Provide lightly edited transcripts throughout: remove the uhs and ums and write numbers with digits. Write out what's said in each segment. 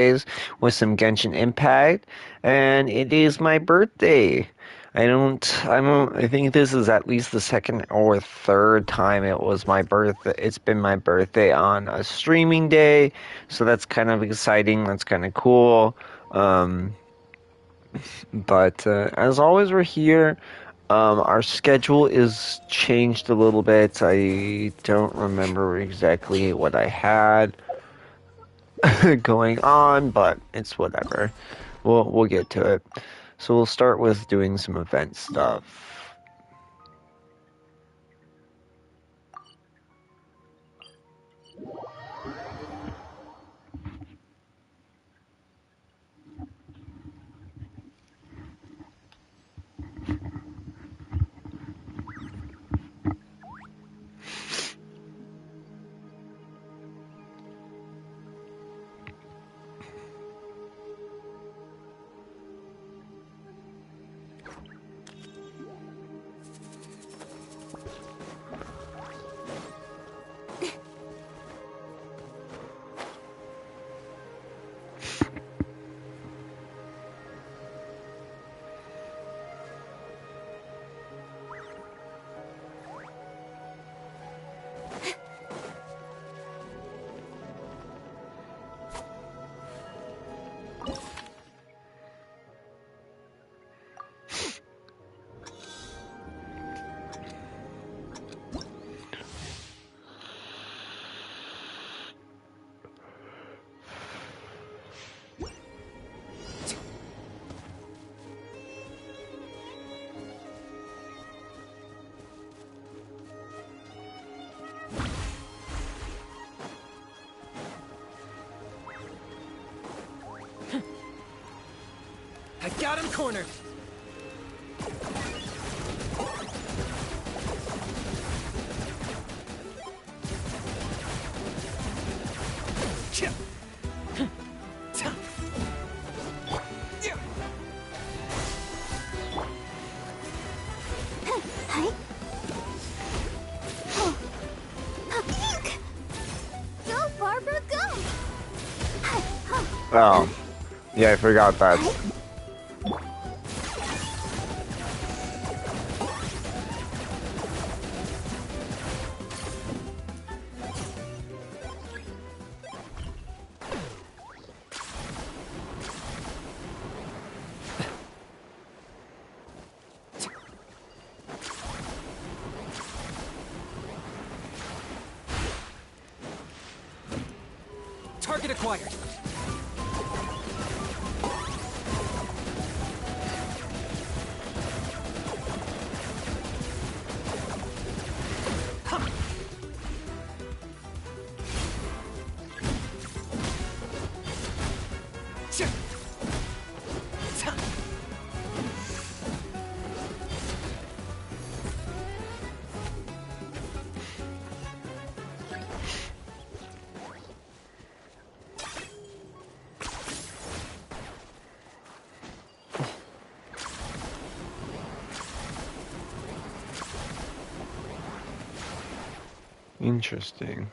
days with some Genshin Impact, and it is my birthday. I think this is at least the second or third time it's been my birthday on a streaming day, so that's kind of exciting, that's kind of cool. Um, but as always, we're here. Our schedule is changed a little bit. I don't remember exactly what I had going on, but it's whatever. We'll get to it. So we'll start with doing some event stuff. I got him cornered! Go, Barbara, go! Oh, yeah, I forgot that. Target acquired! Interesting.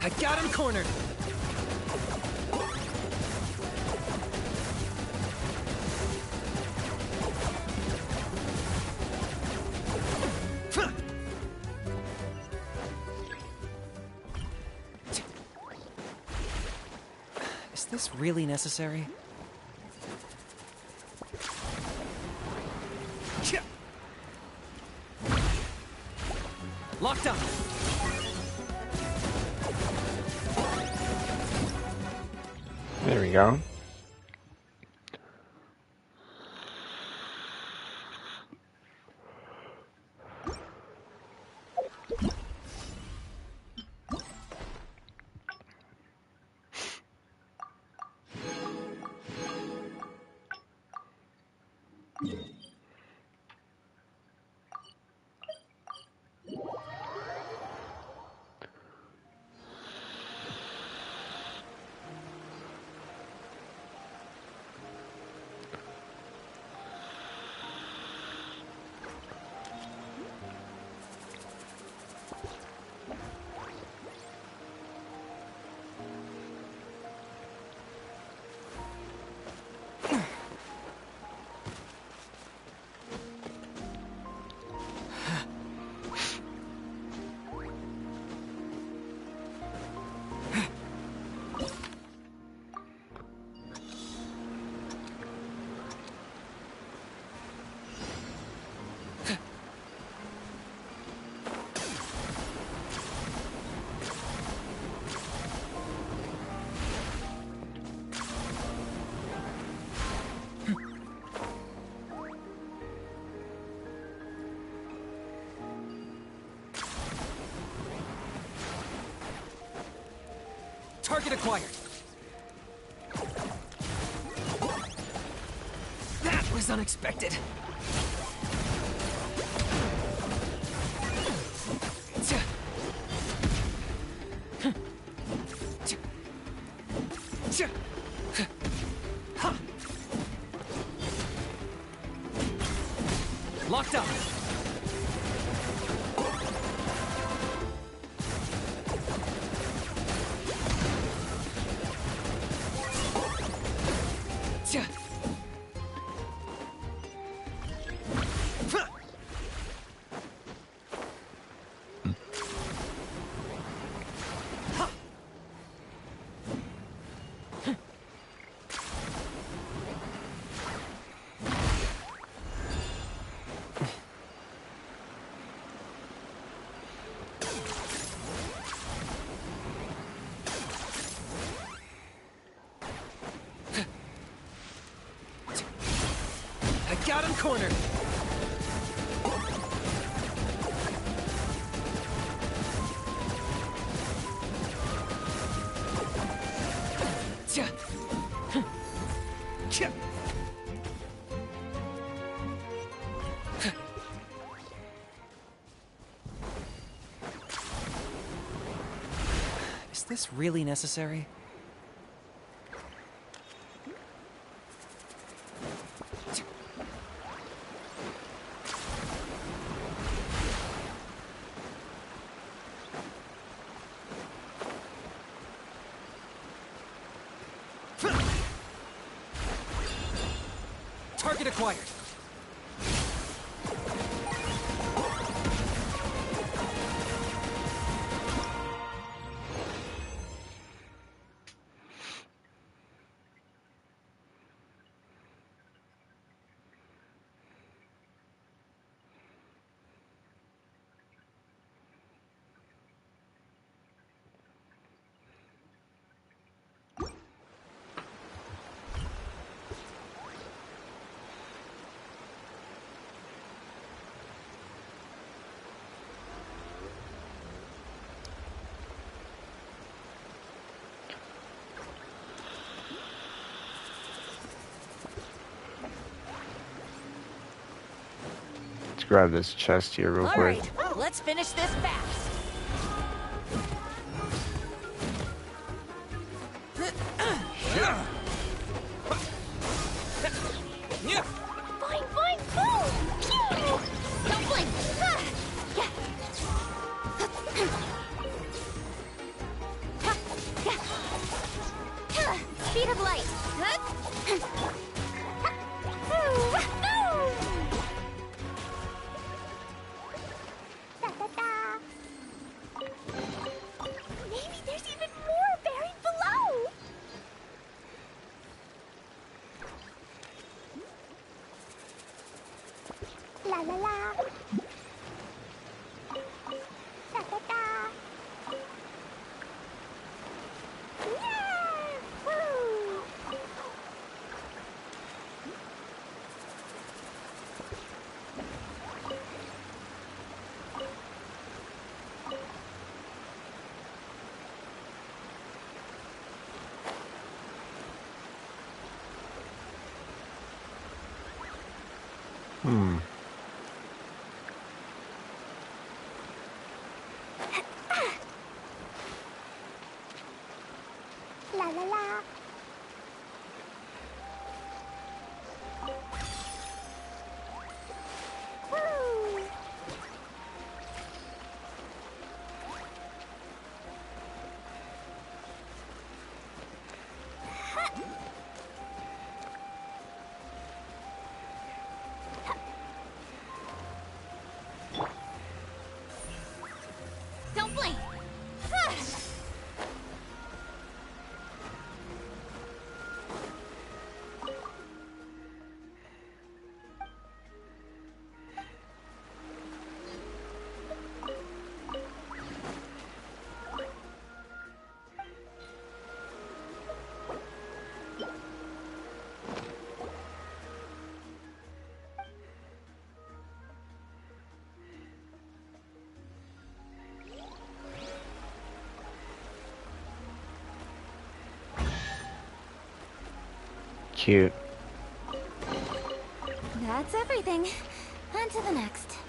I got him cornered! Is this really necessary? Locked up! There we go. Target acquired. That was unexpected. Locked up. I got him cornered. Is this really necessary? Target acquired. Let's grab this chest here real All quick. right, let's finish this fast. Boing, boing, boom! Pew! Don't blink! Ah! Yeah. Ha! Yeah. Ha! Speed of light! Huh? Ooh! Da, da, da. Maybe there's even more buried below! La la la. Da da da. Yeah! Woo! Hmm. La la la. Woo! Don't blink. Ah! cute. That's everything. On to the next.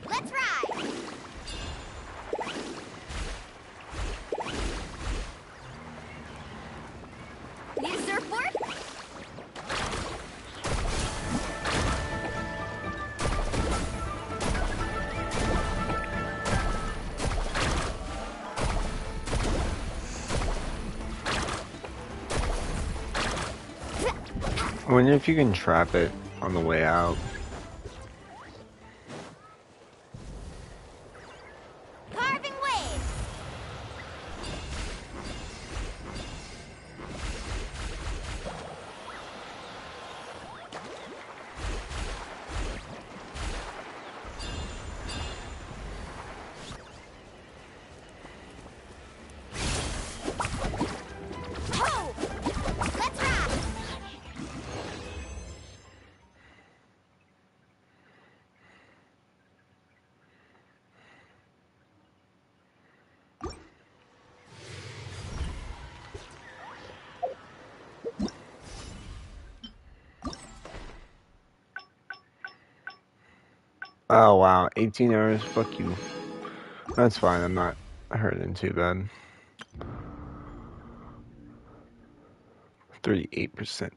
Let's ride! Need a surfboard? I wonder if you can trap it on the way out. Carving waves! Ho! Let's ride! Oh wow, 18 hours, fuck you. That's fine, I'm not hurting too bad. 38%.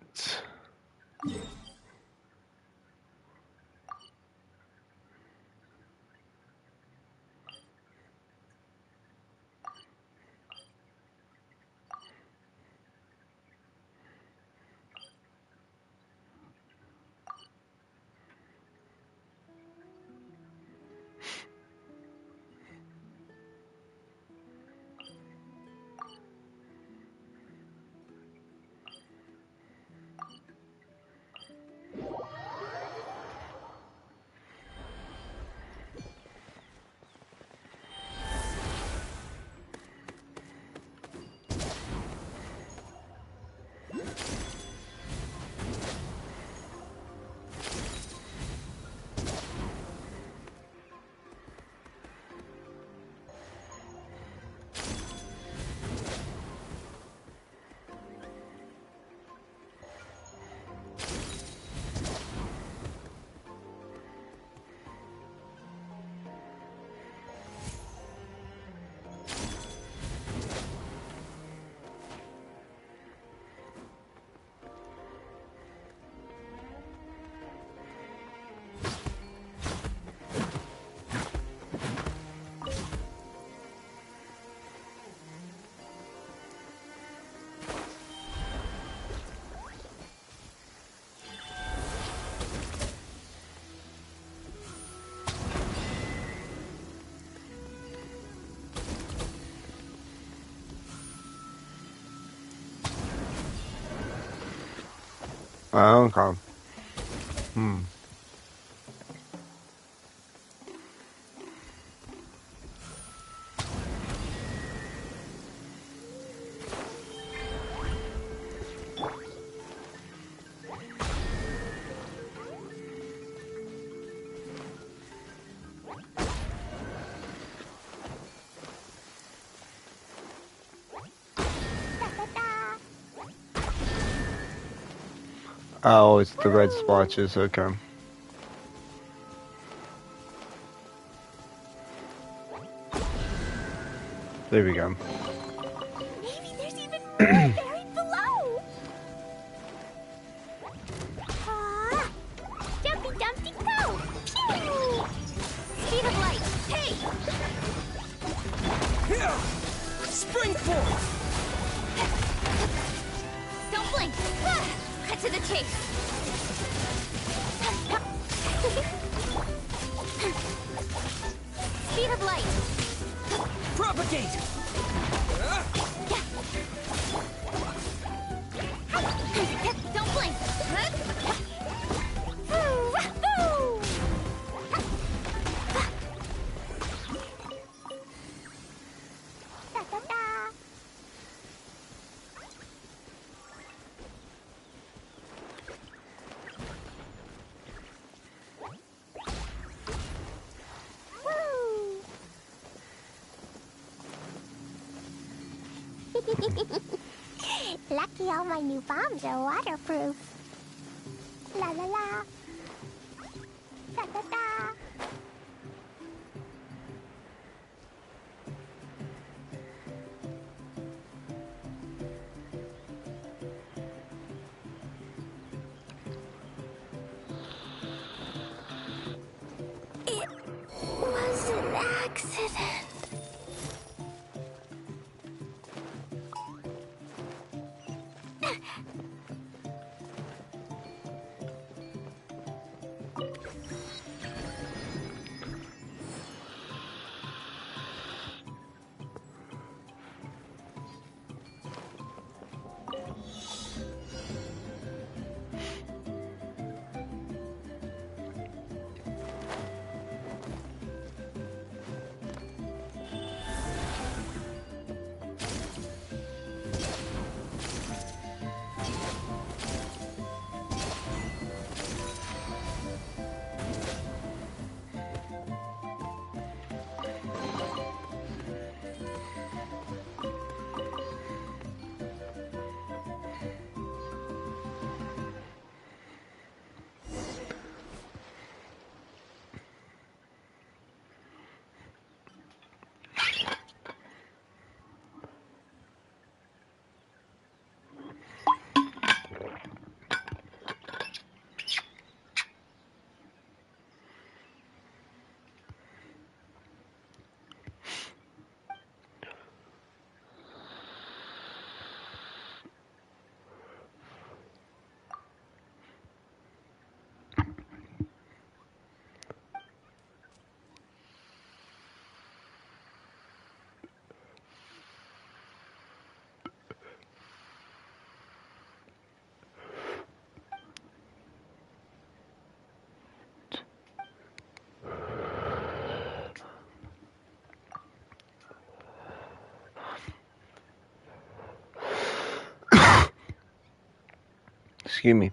Okay. Oh, it's the red Woo! splotches. Okay. There we go. Maybe there's even more buried below. Ah! Jumpy Dumpty go! Pew! Speed of light. Hey! Here! Spring forth! Don't blink. Ah! Cut to the chase. Speed of light. Propagate! Don't blink. Woo! Da, da, da. Lucky all my new bombs are waterproof. La la la. Da da da. It was an accident. Excuse me.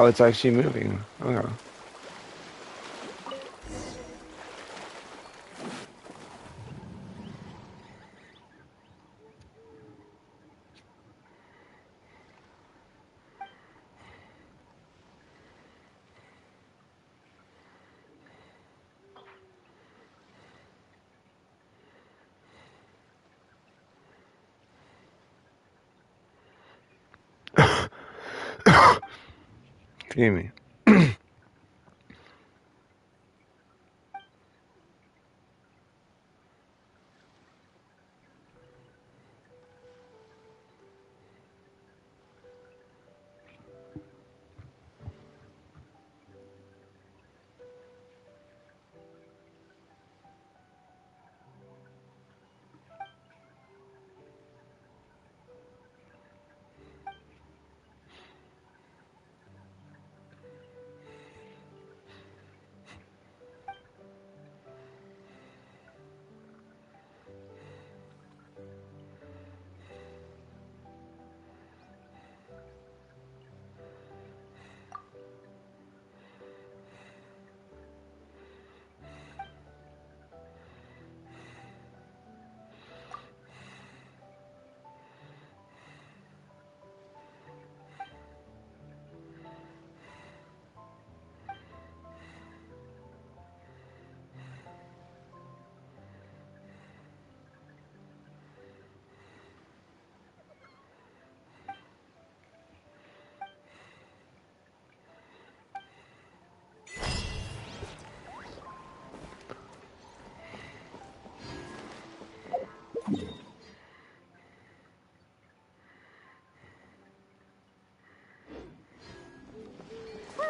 Oh, it's actually moving. Okay. Excuse me. Woo!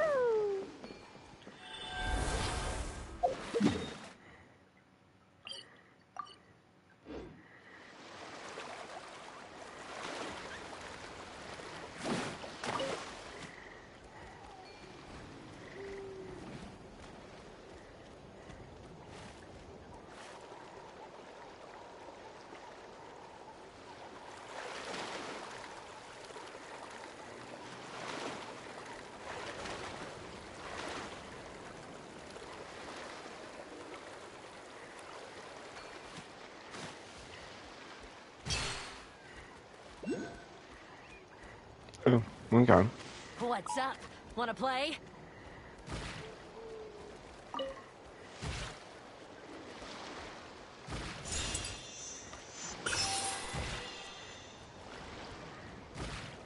Oh, okay. What's up? Wanna play?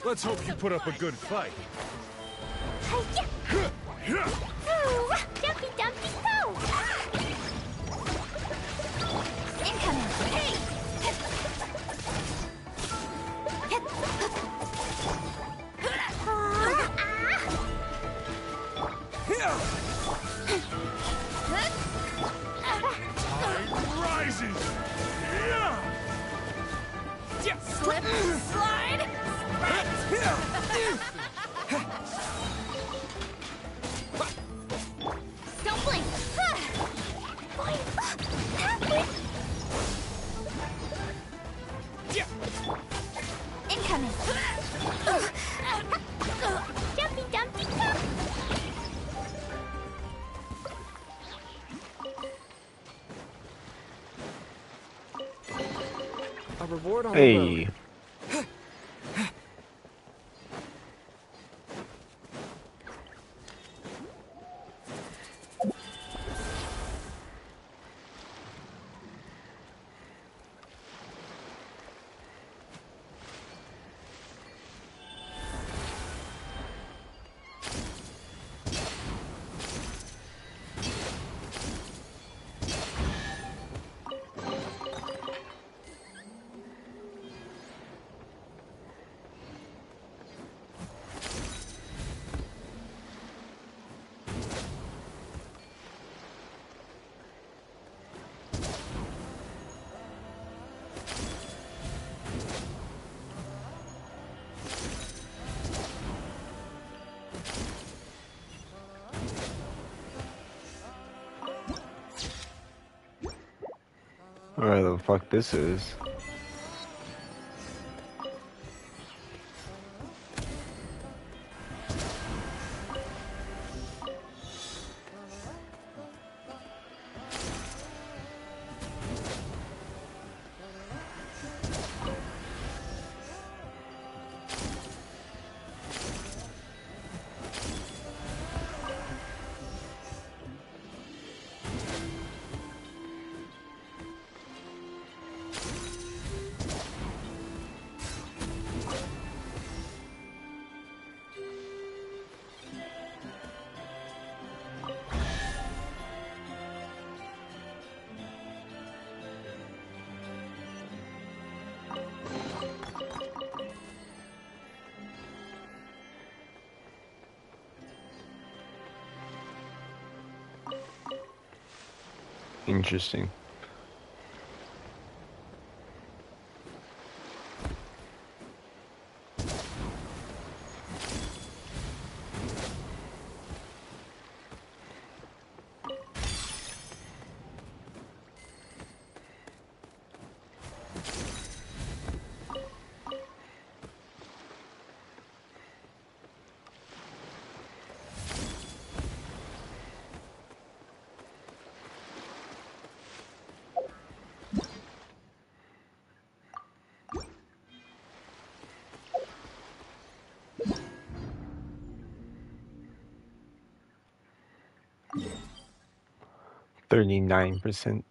Let's hope you put up a good fight. Hiya! Ooh, Dumpty Dumpty go! Incoming! Hey! Tide rises. Slip, slide, Don't blink! Incoming! Dumpty Dumpty go! A reward on the Hey. road. Where the fuck this is? Interesting. $39%.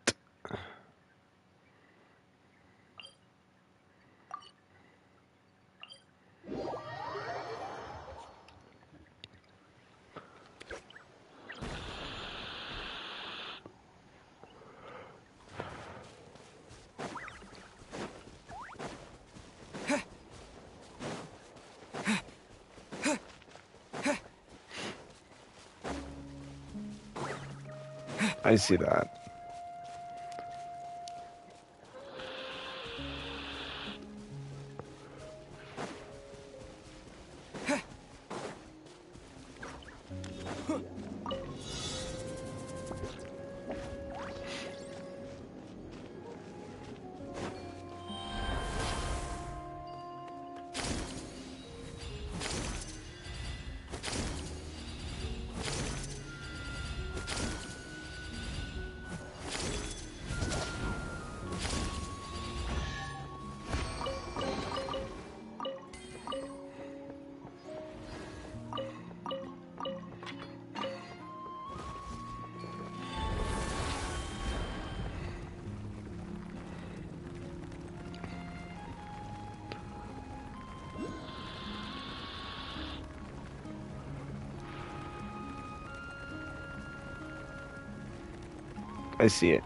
I see that. I see it.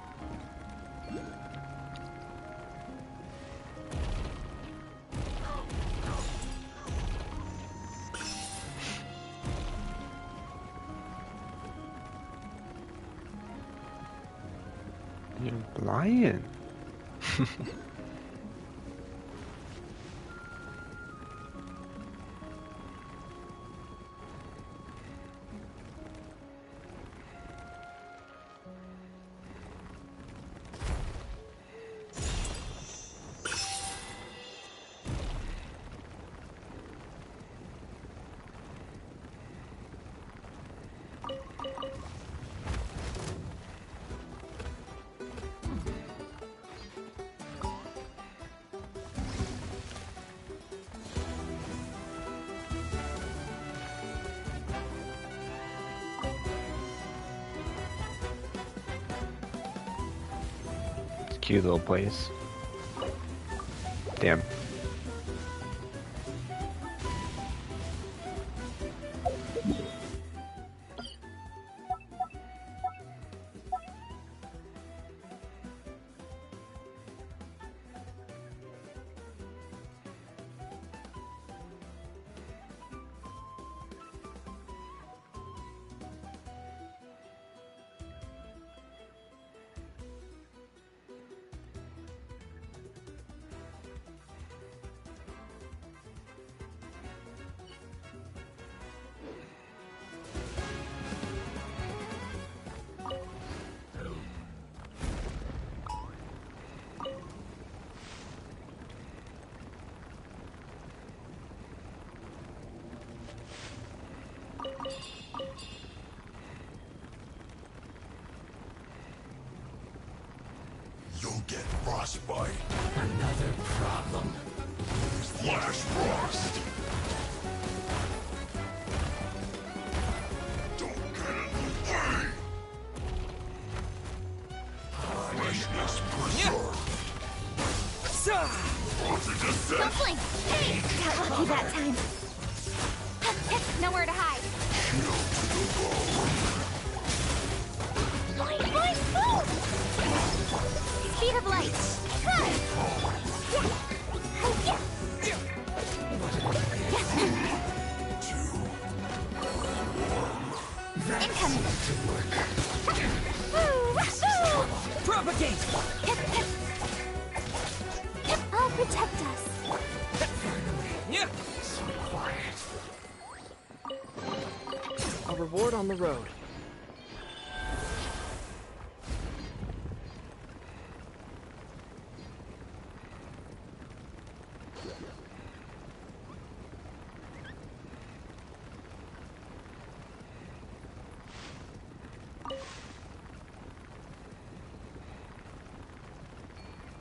You're lying. Cute little place. Damn. You'll get frostbite. Another problem. Flash frost. Don't get in the way. Freshness preserved. Perfect descent. Don't blink! Hey! Got lucky that time. Nowhere to hide. Chill to the bone. Boing, boing, move! Speed of light. Huh. Yeah. Yeah. Incoming. Woo, wahoo! Propagate! I'll protect us. Yeah. A reward on the road.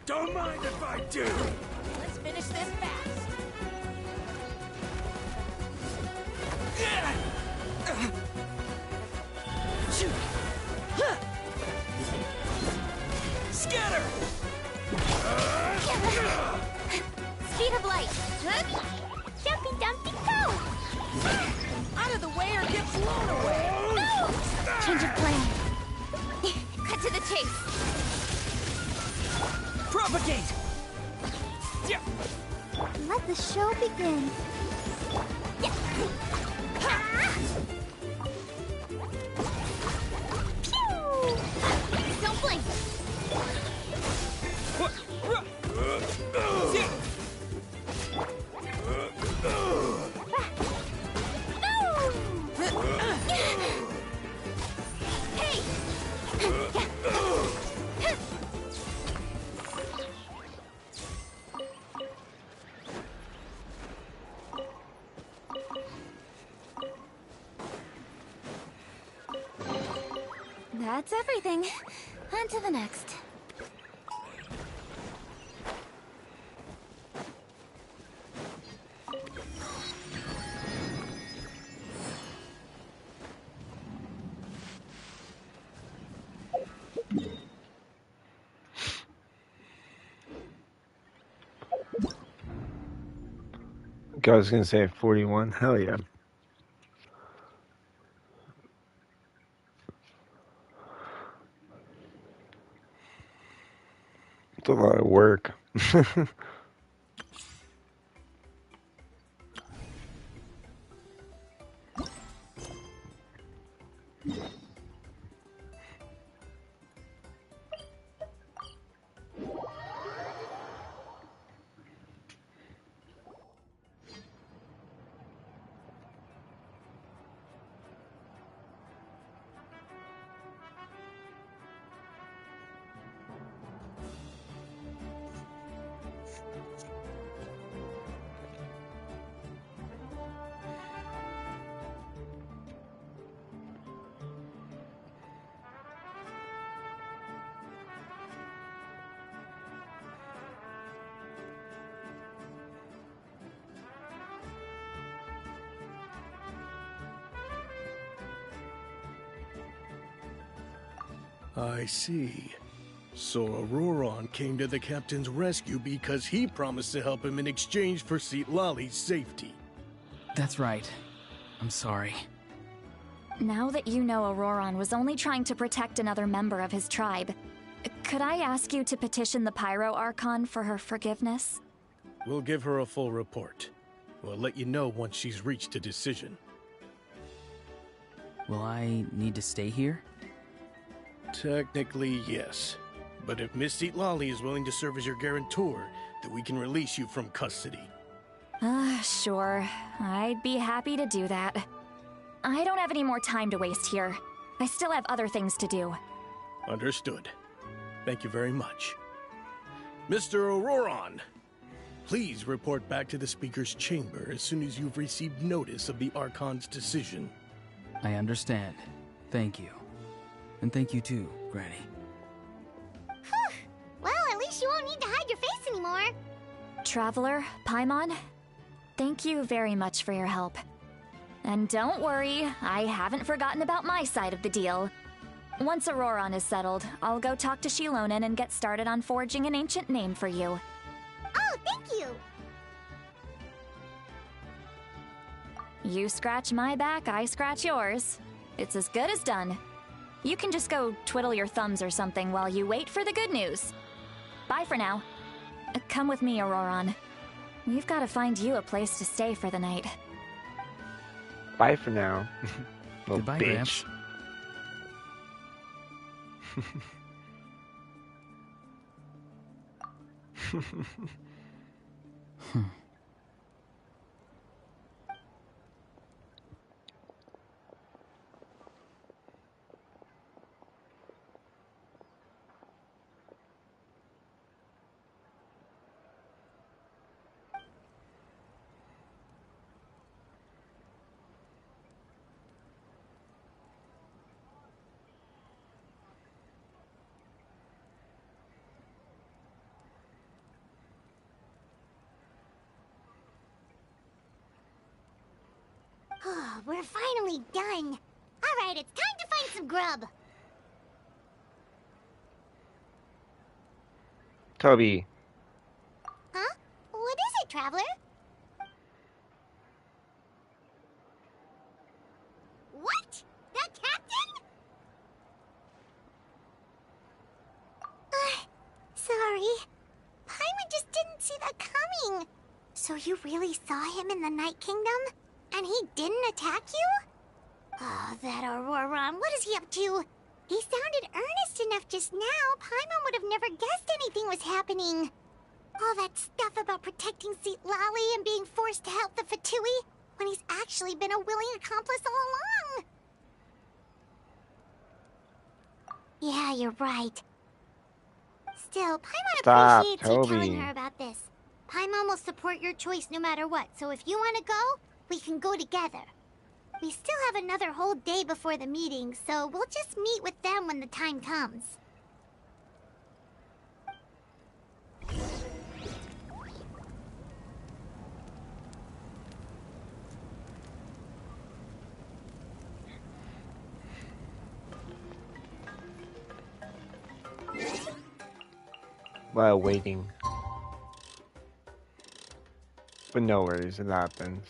Don't mind if I do. Let's finish this fast. Scatter! Speed of light. Jumpy dumpty go. Out of the way or get blown away. No! Change of plan. Cut to the chase. Propagate! Yeah. Let the show begin. Pew! Don't blink. Hey! That's everything. On to the next. I was gonna say 41. Hell yeah. It's a lot of work. I see. So Auroron came to the captain's rescue because he promised to help him in exchange for Lali's safety. That's right. I'm sorry. Now that you know Auroron was only trying to protect another member of his tribe, could I ask you to petition the Pyro Archon for her forgiveness? We'll give her a full report. We'll let you know once she's reached a decision. Will I need to stay here? Technically, yes. But if Miss Lali is willing to serve as your guarantor, then we can release you from custody. Sure. I'd be happy to do that. I don't have any more time to waste here. I still have other things to do. Understood. Thank you very much. Mr. Auroron, please report back to the Speaker's chamber as soon as you've received notice of the Archon's decision. I understand. Thank you. And thank you too, Granny. Well, at least you won't need to hide your face anymore. Traveler, Paimon, thank you very much for your help. And don't worry, I haven't forgotten about my side of the deal. Once Auroron is settled, I'll go talk to Shilonen and get started on forging an ancient name for you. Oh, thank you. You scratch my back, I scratch yours. It's as good as done. You can just go twiddle your thumbs or something while you wait for the good news. Bye for now. Come with me, Auroron. We've got to find you a place to stay for the night. Bye for now. Little Goodbye, bitch. Gramps. Oh, we're finally done. All right, it's time to find some grub. Toby. Huh? What is it, Traveler? What? The captain? Sorry. Paimon just didn't see that coming. So you really saw him in the Night Kingdom? And he didn't attack you? Oh, that Auroron, what is he up to? He sounded earnest enough just now. Paimon would have never guessed anything was happening. All that stuff about protecting Seat Lally and being forced to help the Fatui when he's actually been a willing accomplice all along. Yeah, you're right. Still, Paimon Stop, appreciates you telling Toby. her about this. Paimon will support your choice no matter what, so if you want to go, we can go together. We still have another whole day before the meeting, so we'll just meet with them when the time comes. While waiting. But no worries, it happens.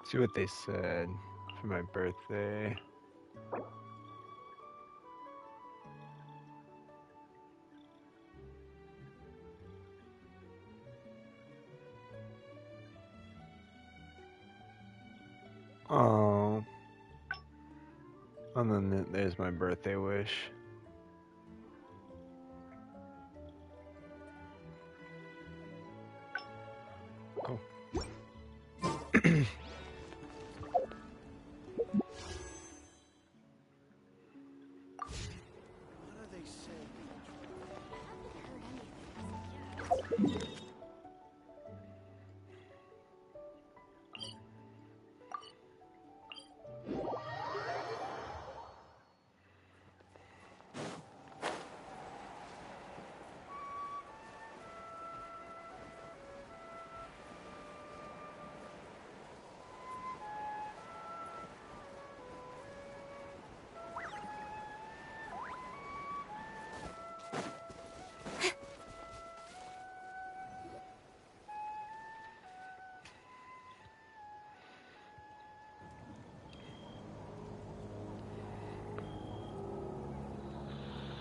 See what they said for my birthday. Oh. And then there's my birthday wish. Oh.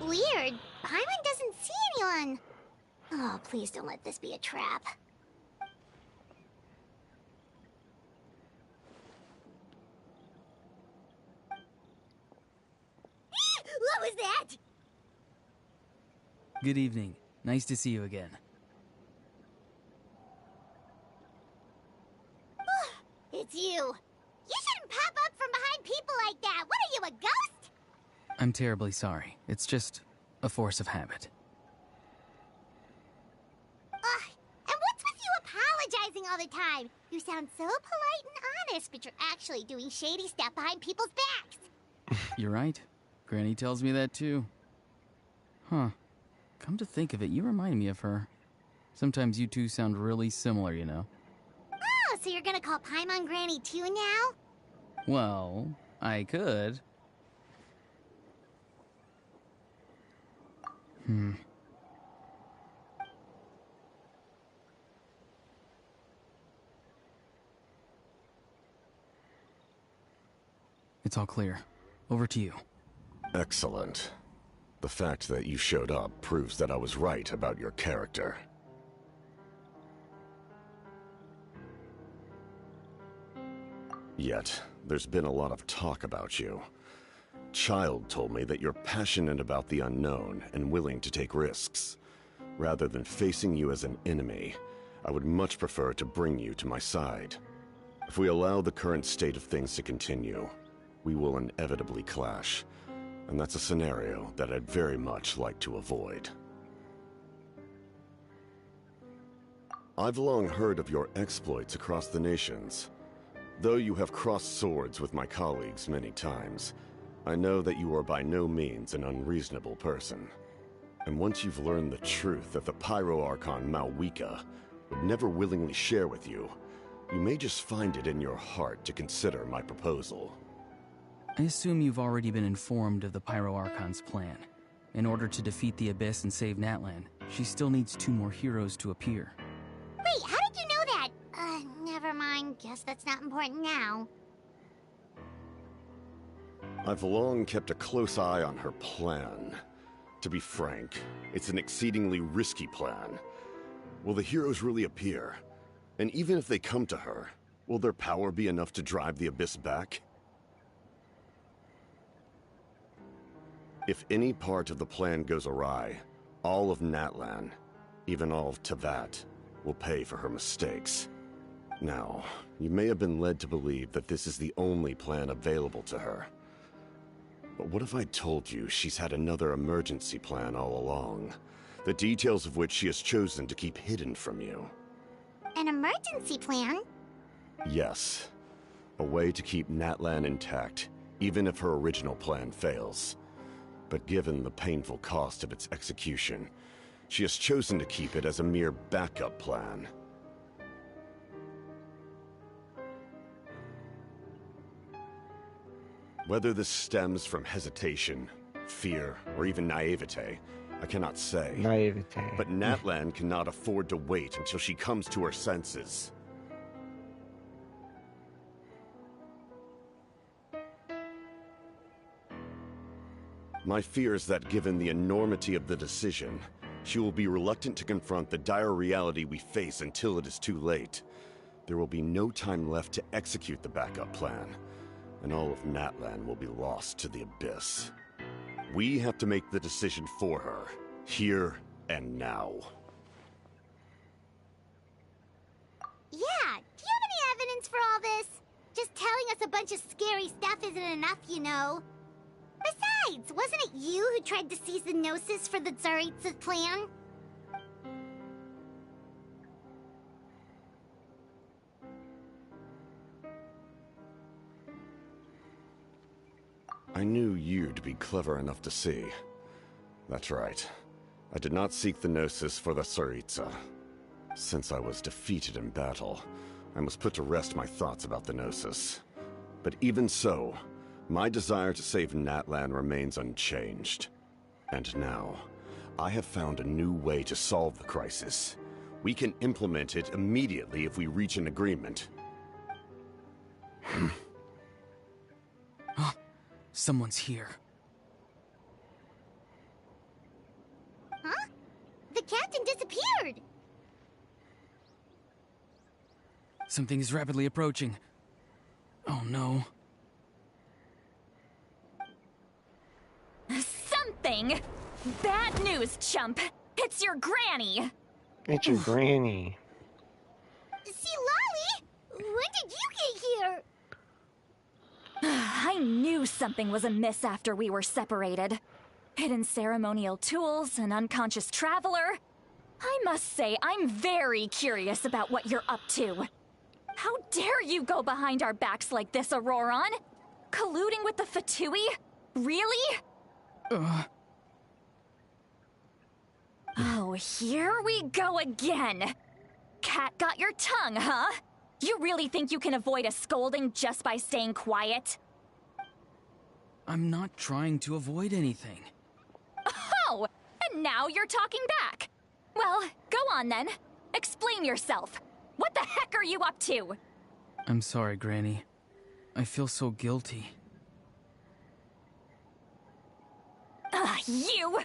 Weird. Paimon doesn't see anyone. Oh, please don't let this be a trap. What was that? Good evening. Nice to see you again. It's you. You shouldn't pop up from behind people like that. What are you, a ghost? I'm terribly sorry. It's just a force of habit. And what's with you apologizing all the time? You sound so polite and honest, but you're actually doing shady stuff behind people's backs. You're right. Granny tells me that too. Huh. Come to think of it, you remind me of her. Sometimes you two sound really similar, you know. Oh, so you're gonna call Paimon Granny too now? Well, I could. It's all clear. Over to you. Excellent. The fact that you showed up proves that I was right about your character. Yet, there's been a lot of talk about you. Child told me that you're passionate about the unknown and willing to take risks. Rather than facing you as an enemy, I would much prefer to bring you to my side. If we allow the current state of things to continue, we will inevitably clash, and that's a scenario that I'd very much like to avoid. I've long heard of your exploits across the nations. Though you have crossed swords with my colleagues many times, I know that you are by no means an unreasonable person. And once you've learned the truth that the Pyro Archon Malwika would never willingly share with you, you may just find it in your heart to consider my proposal. I assume you've already been informed of the Pyro Archon's plan. In order to defeat the Abyss and save Natlan, she still needs 2 more heroes to appear. Wait, how did you know that? Never mind. Guess that's not important now. I've long kept a close eye on her plan. To be frank, it's an exceedingly risky plan. Will the heroes really appear? And even if they come to her, will their power be enough to drive the Abyss back? If any part of the plan goes awry, all of Natlan, even all of Teyvat, will pay for her mistakes. Now, you may have been led to believe that this is the only plan available to her. But what if I told you she's had another emergency plan all along, the details of which she has chosen to keep hidden from you? An emergency plan? Yes. A way to keep Natlan intact, even if her original plan fails. But given the painful cost of its execution, she has chosen to keep it as a mere backup plan. Whether this stems from hesitation, fear, or even naivete, I cannot say. Naivete. But Natlan cannot afford to wait until she comes to her senses. My fear is that given the enormity of the decision, she will be reluctant to confront the dire reality we face until it is too late. There will be no time left to execute the backup plan, and all of Natlan will be lost to the Abyss. We have to make the decision for her, here and now. Yeah, do you have any evidence for all this? Just telling us a bunch of scary stuff isn't enough, you know. Besides, wasn't it you who tried to seize the Gnosis for the Tsaritsa's plan? I knew you'd be clever enough to see. That's right. I did not seek the Gnosis for the Tsaritsa. Since I was defeated in battle, I must put to rest my thoughts about the Gnosis. But even so, my desire to save Natlan remains unchanged. And now, I have found a new way to solve the crisis. We can implement it immediately if we reach an agreement. Someone's here. Huh? The captain disappeared! Something is rapidly approaching. Oh no. Something? Bad news, chump! It's your granny! It's your granny. See, Lolly? When did you get here? I knew something was amiss after we were separated. Hidden ceremonial tools, an unconscious traveler. I must say, I'm very curious about what you're up to. How dare you go behind our backs like this, Auroron? Colluding with the Fatui? Really? Oh, here we go again. Cat got your tongue, huh? You really think you can avoid a scolding just by staying quiet? I'm not trying to avoid anything. Oh, and now you're talking back. Well, go on then. Explain yourself. What the heck are you up to? I'm sorry, Granny. I feel so guilty. You!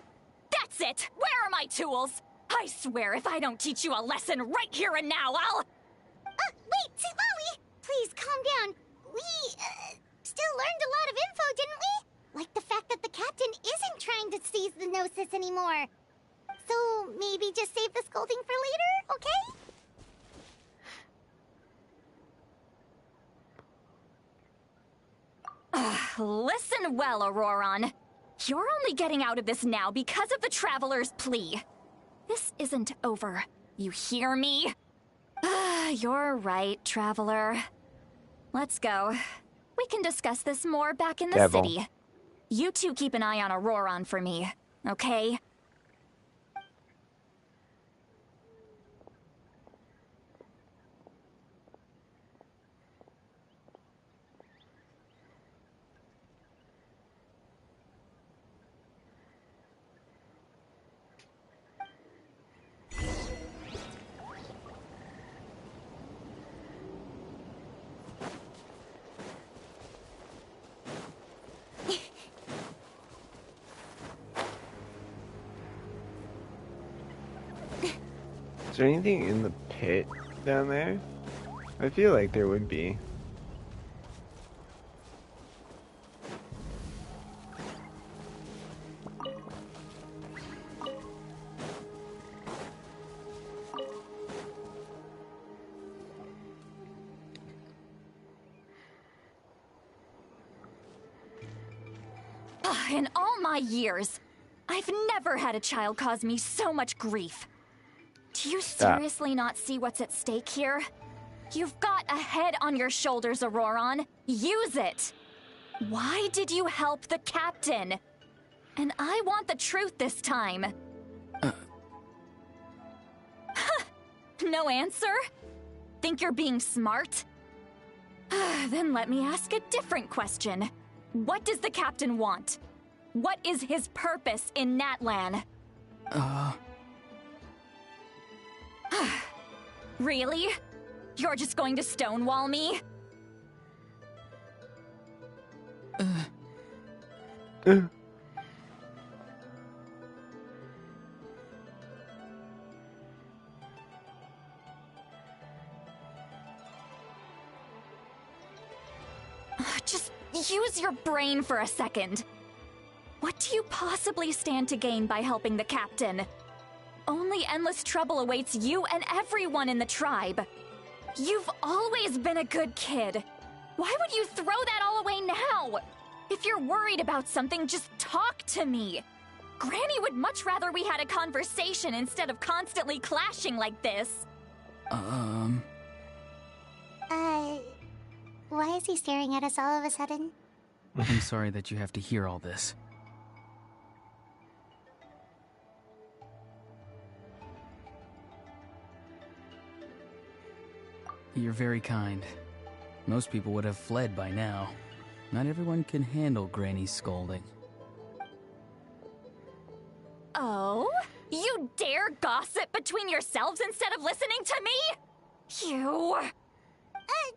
That's it! Where are my tools? I swear if I don't teach you a lesson right here and now, I'll... Wait, Molly! Please, calm down. We, still learned a lot of info, didn't we? Like the fact that the captain isn't trying to seize the Gnosis anymore. So, maybe just save the scolding for later, okay? Listen well, Auroron. You're only getting out of this now because of the Traveler's plea. This isn't over. You hear me? You're right, Traveler. Let's go. We can discuss this more back in the city. You two keep an eye on Auroron for me, okay? Is there anything in the pit down there? I feel like there would be. In all my years, I've never had a child cause me so much grief. Do you seriously not see what's at stake here? You've got a head on your shoulders, Auroron. Use it! Why did you help the captain? And I want the truth this time. No answer? Think you're being smart? Then let me ask a different question. What does the captain want? What is his purpose in Natlan? Really? You're just going to stonewall me? Just use your brain for a second. What do you possibly stand to gain by helping the captain? Only endless trouble awaits you and everyone in the tribe. You've always been a good kid. Why would you throw that all away now? If you're worried about something, just talk to me. Granny would much rather we had a conversation instead of constantly clashing like this. Why is he staring at us all of a sudden? I'm sorry that you have to hear all this. You're very kind. Most people would have fled by now. Not everyone can handle Granny's scolding. Oh? You dare gossip between yourselves instead of listening to me? You...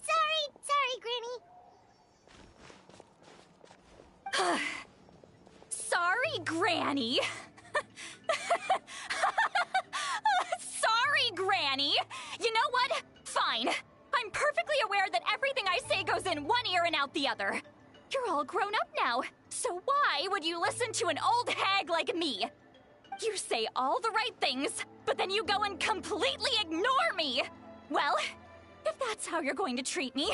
Sorry, Granny. Sorry, Granny. Sorry, Granny. You know what? Fine. I'm perfectly aware that everything I say goes in one ear and out the other. You're all grown up now, so why would you listen to an old hag like me? You say all the right things, but then you go and completely ignore me. Well, if that's how you're going to treat me,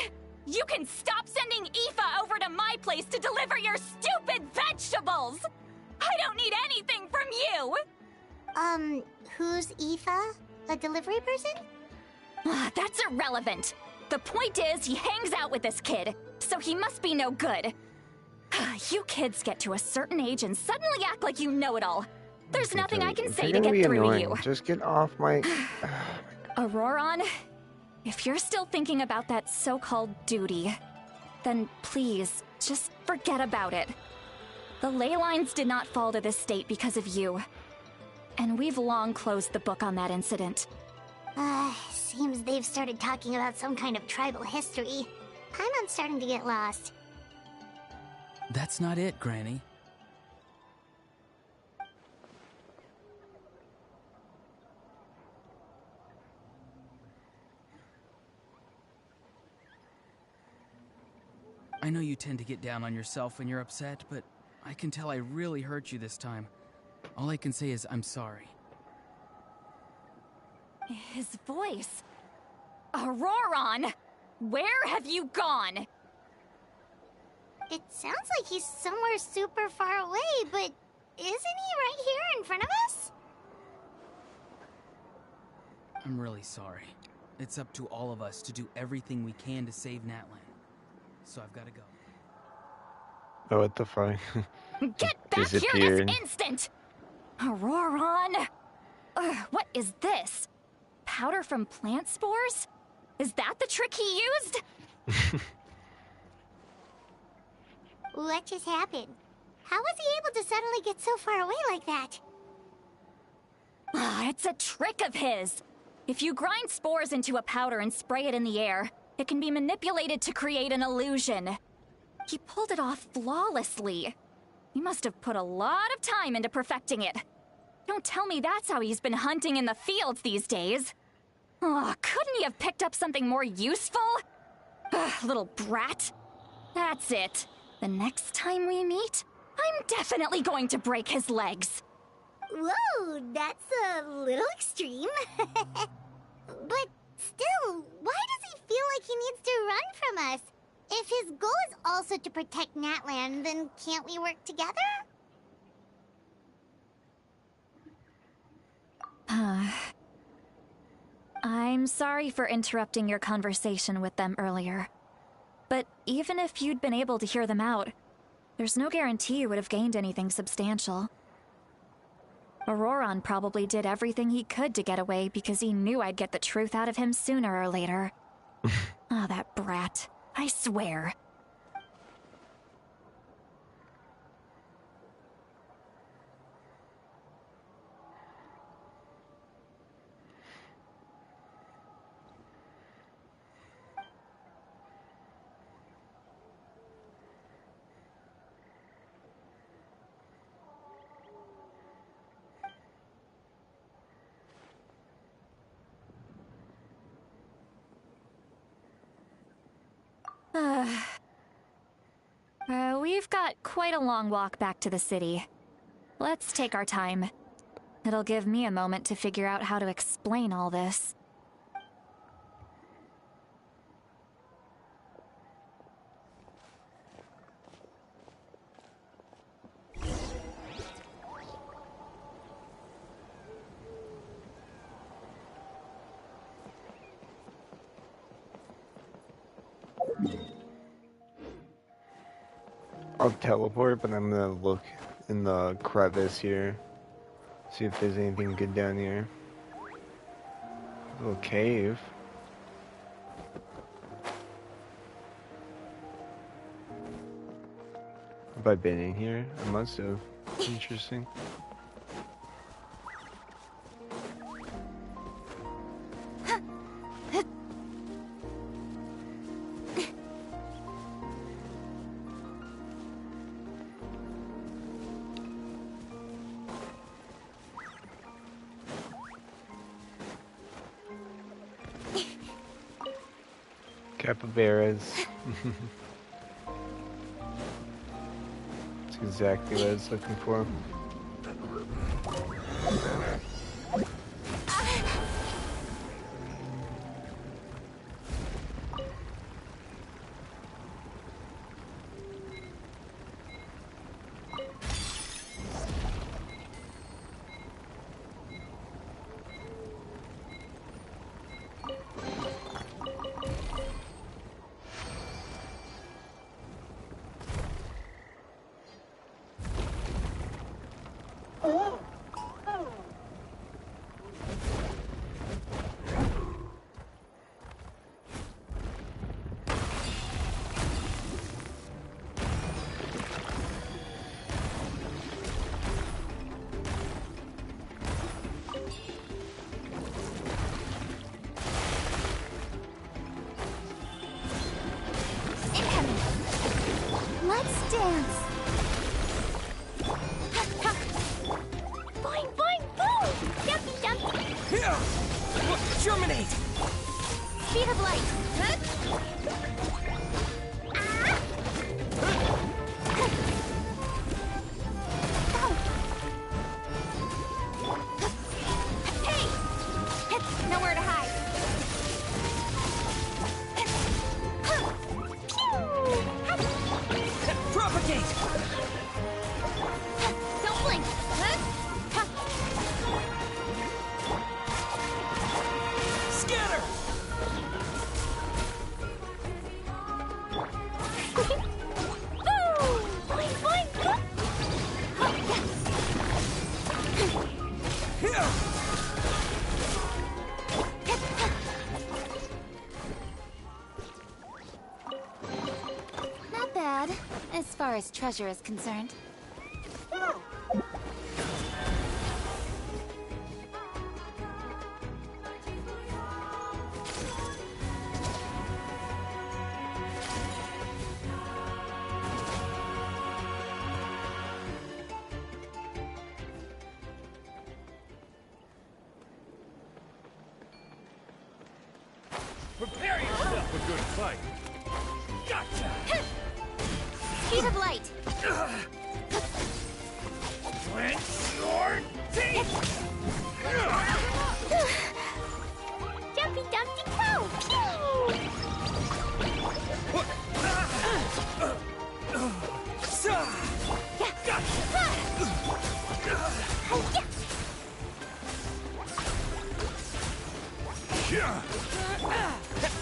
you can stop sending Aoife over to my place to deliver your stupid vegetables! I don't need anything from you! Who's Aoife? A delivery person? That's irrelevant. The point is, he hangs out with this kid, so he must be no good. You kids get to a certain age and suddenly act like you know it all. There's nothing I can say to get through to you. Just get off my... Auroron, if you're still thinking about that so-called duty, then please, just forget about it. The ley lines did not fall to this state because of you. And we've long closed the book on that incident. Seems they've started talking about some kind of tribal history. I'm starting to get lost. That's not it, Granny. I know you tend to get down on yourself when you're upset, but I can tell I really hurt you this time. All I can say is I'm sorry. His voice. Auroron! Where have you gone? It sounds like he's somewhere super far away, but isn't he right here in front of us? I'm really sorry. It's up to all of us to do everything we can to save Natlan. So I've got to go. Oh, what the fuck? Get back here this instant! Auroron! What is this? Powder from plant spores? Is that the trick he used? What just happened? How was he able to suddenly get so far away like that? It's a trick of his. If you grind spores into a powder and spray it in the air, it can be manipulated to create an illusion. He pulled it off flawlessly. He must have put a lot of time into perfecting it. Don't tell me that's how he's been hunting in the fields these days. Couldn't he have picked up something more useful? Little brat. That's it. The next time we meet, I'm definitely going to break his legs. Whoa, that's a little extreme. But still, why does he feel like he needs to run from us? If his goal is also to protect Natlan, then can't we work together? I'm sorry for interrupting your conversation with them earlier. But even if you'd been able to hear them out, there's no guarantee you would have gained anything substantial. Auroron probably did everything he could to get away because he knew I'd get the truth out of him sooner or later. That brat. I swear. We've got quite a long walk back to the city. Let's take our time. It'll give me a moment to figure out how to explain all this. I'll teleport, but I'm gonna look in the crevice here. See if there's anything good down here. A little cave. Have I been in here? I must have. Interesting. Capybaras. That's exactly what I was looking for. Let's dance. Boing, boing, boom! Jumpy, jumpy. Here! Germinate! Speed of light. Hey! Nowhere to hide. Propagate! Don't blink. Scatter! Boing, boing, boing. Here! Not bad, as far as treasure is concerned. Prepare yourself a good fight. Gotcha! Speed of light. Clench your teeth! Jumpy, dumpty, go!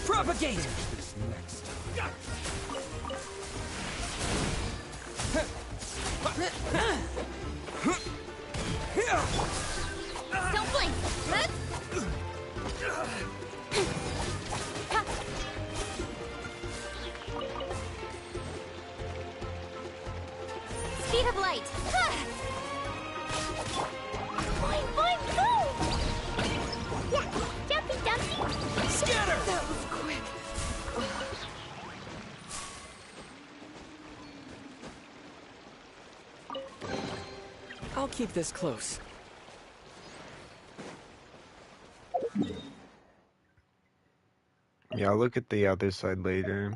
Propagate! Don't blink. Speed of light. Boing, boing, boom! Yeah, jumpy, jumpy. Scatter! That was quick. I'll keep this close. Yeah, I'll look at the other side later.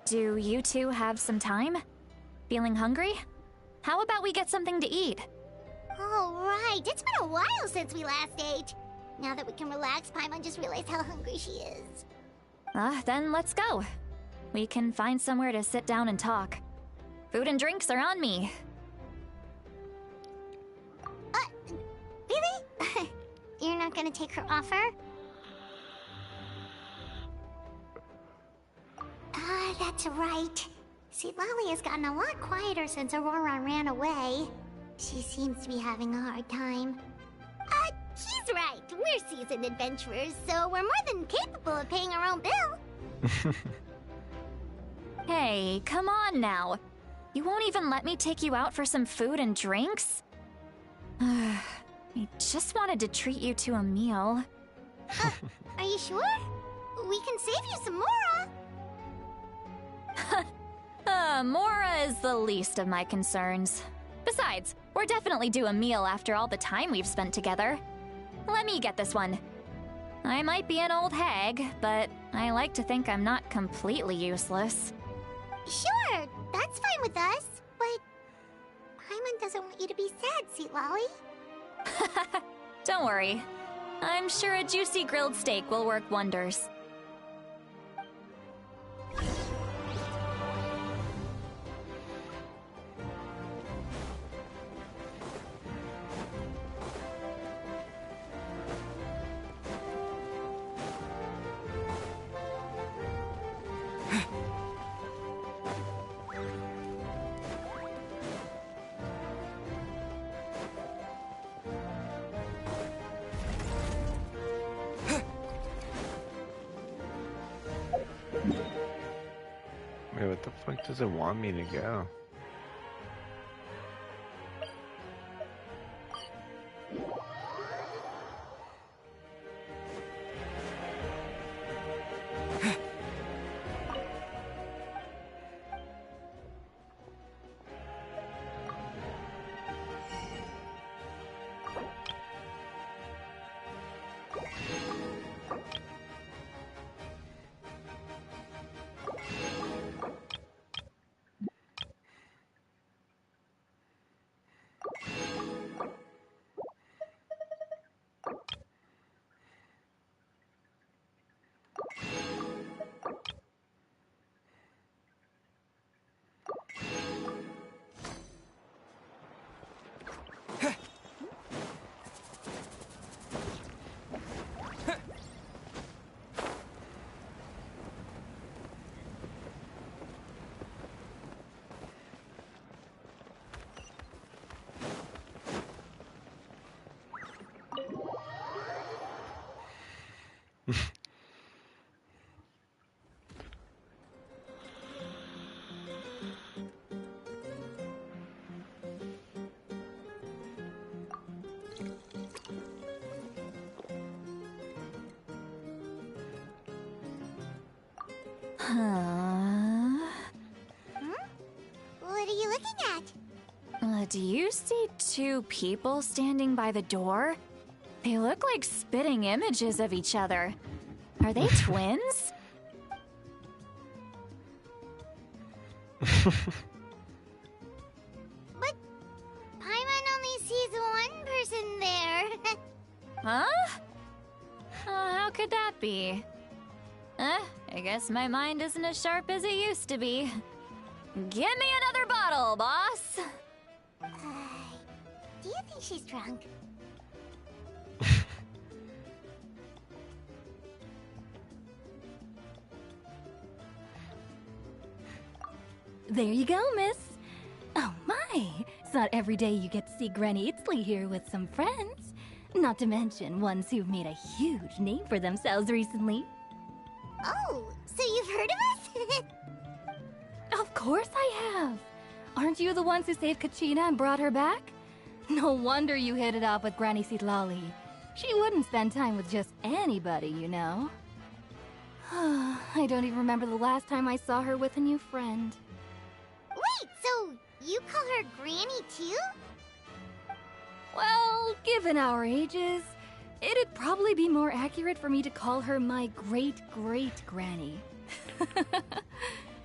Do you two have some time? Feeling hungry? How about we get something to eat? All right, it's been a while since we last ate. Now that we can relax, Paimon just realized how hungry she is. Then let's go. We can find somewhere to sit down and talk. Food and drinks are on me. Really? You're not gonna take her offer? That's right. See, Lolly has gotten a lot quieter since Aurora ran away. She seems to be having a hard time. She's right. We're seasoned adventurers, so we're more than capable of paying our own bill. Hey, come on now. You won't even let me take you out for some food and drinks? I just wanted to treat you to a meal. Are you sure? We can save you some Mora. Mora is the least of my concerns. Besides, we're definitely due a meal after all the time we've spent together. Let me get this one. I might be an old hag, but I like to think I'm not completely useless. Sure, that's fine with us. But Paimon doesn't want you to be sad, Sweet Lolly. Don't worry. I'm sure a juicy grilled steak will work wonders. What the fuck does it want me to go? Huh? What are you looking at? Do you see two people standing by the door? They look like spitting images of each other. Are they twins? But Paimon only sees one person there. Huh? How could that be? I guess my mind isn't as sharp as it used to be. Give me another bottle, boss! Do you think she's drunk? There you go, miss. Oh my, it's not every day you get to see Granny Itzley here with some friends. Not to mention ones who've made a huge name for themselves recently. Oh, so you've heard of us? Of course I have. Aren't you the ones who saved Kachina and brought her back? No wonder you hit it off with Granny Sitlali. She wouldn't spend time with just anybody, you know. I don't even remember the last time I saw her with a new friend. Wait, so you call her Granny too? Well, given our ages, it'd probably be more accurate for me to call her my great-great-granny.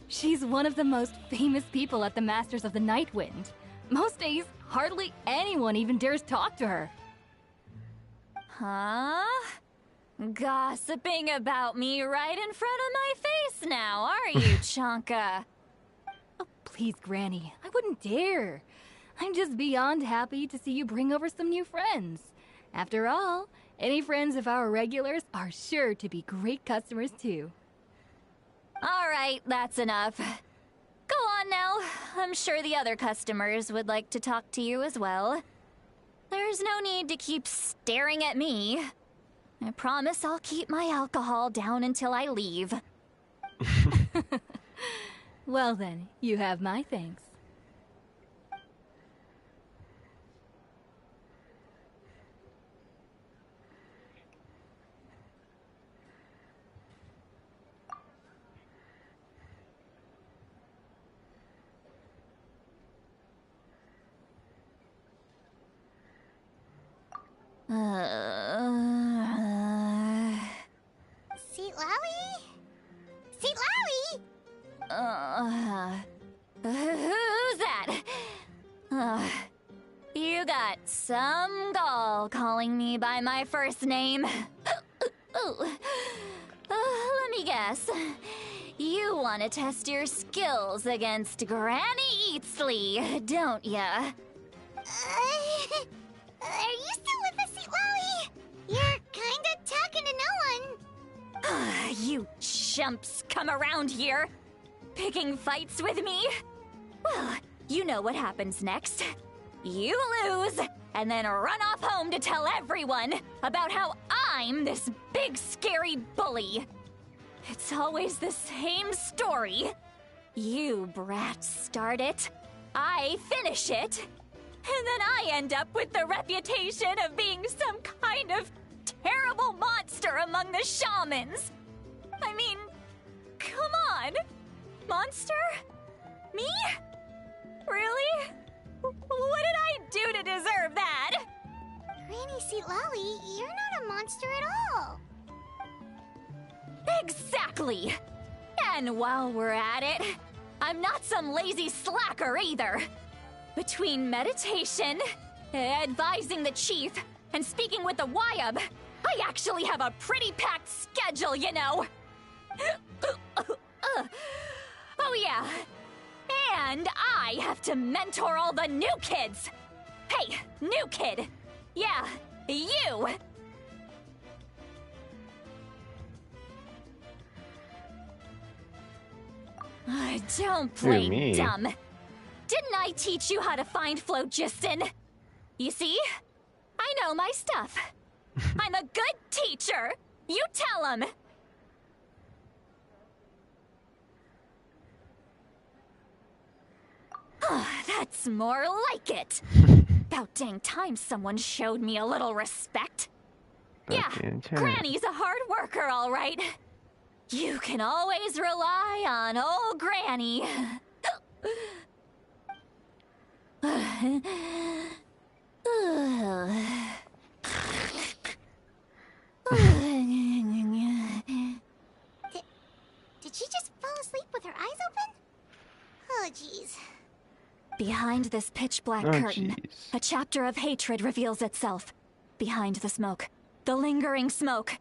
She's one of the most famous people at the Masters of the Nightwind. Most days, hardly anyone even dares talk to her. Huh? Gossiping about me right in front of my face now, are you, Chonka? Oh, please, Granny, I wouldn't dare. I'm just beyond happy to see you bring over some new friends. After all, any friends of our regulars are sure to be great customers too. All right, that's enough. Go on now. I'm sure the other customers would like to talk to you as well. There's no need to keep staring at me. I promise I'll keep my alcohol down until I leave. Well then, you have my thanks. Seatlawi? Seatlawi? Who's that? You got some gall calling me by my first name. Let me guess. You want to test your skills against Granny Eatsley, don't ya? Are you still with us, Seatlawi? You're kinda talking to no one. You chumps come around here, picking fights with me? Well, you know what happens next. You lose, and then run off home to tell everyone about how I'm this big scary bully. It's always the same story. You brats start it, I finish it, and then I end up with the reputation of being some kind of terrible monster among the shamans. I mean, come on. Monster? Me? Really? What did I do to deserve that? Granny Seat Lolly, you're not a monster at all. Exactly! And while we're at it, I'm not some lazy slacker either. Between meditation, advising the chief, and speaking with the Wyab, I actually have a pretty packed schedule, you know. Oh yeah. And I have to mentor all the new kids. Hey, new kid. Yeah, you. Don't play me? dumb. Didn't I teach you how to find phlogiston? You see? I know my stuff. I'm a good teacher. You tell him. That's more like it. About dang time someone showed me a little respect. Yeah, Granny's a hard worker, all right. You can always rely on old Granny. Did she just fall asleep with her eyes open? Oh, jeez. Behind this pitch-black curtain, a chapter of hatred reveals itself. Behind the smoke. The lingering smoke.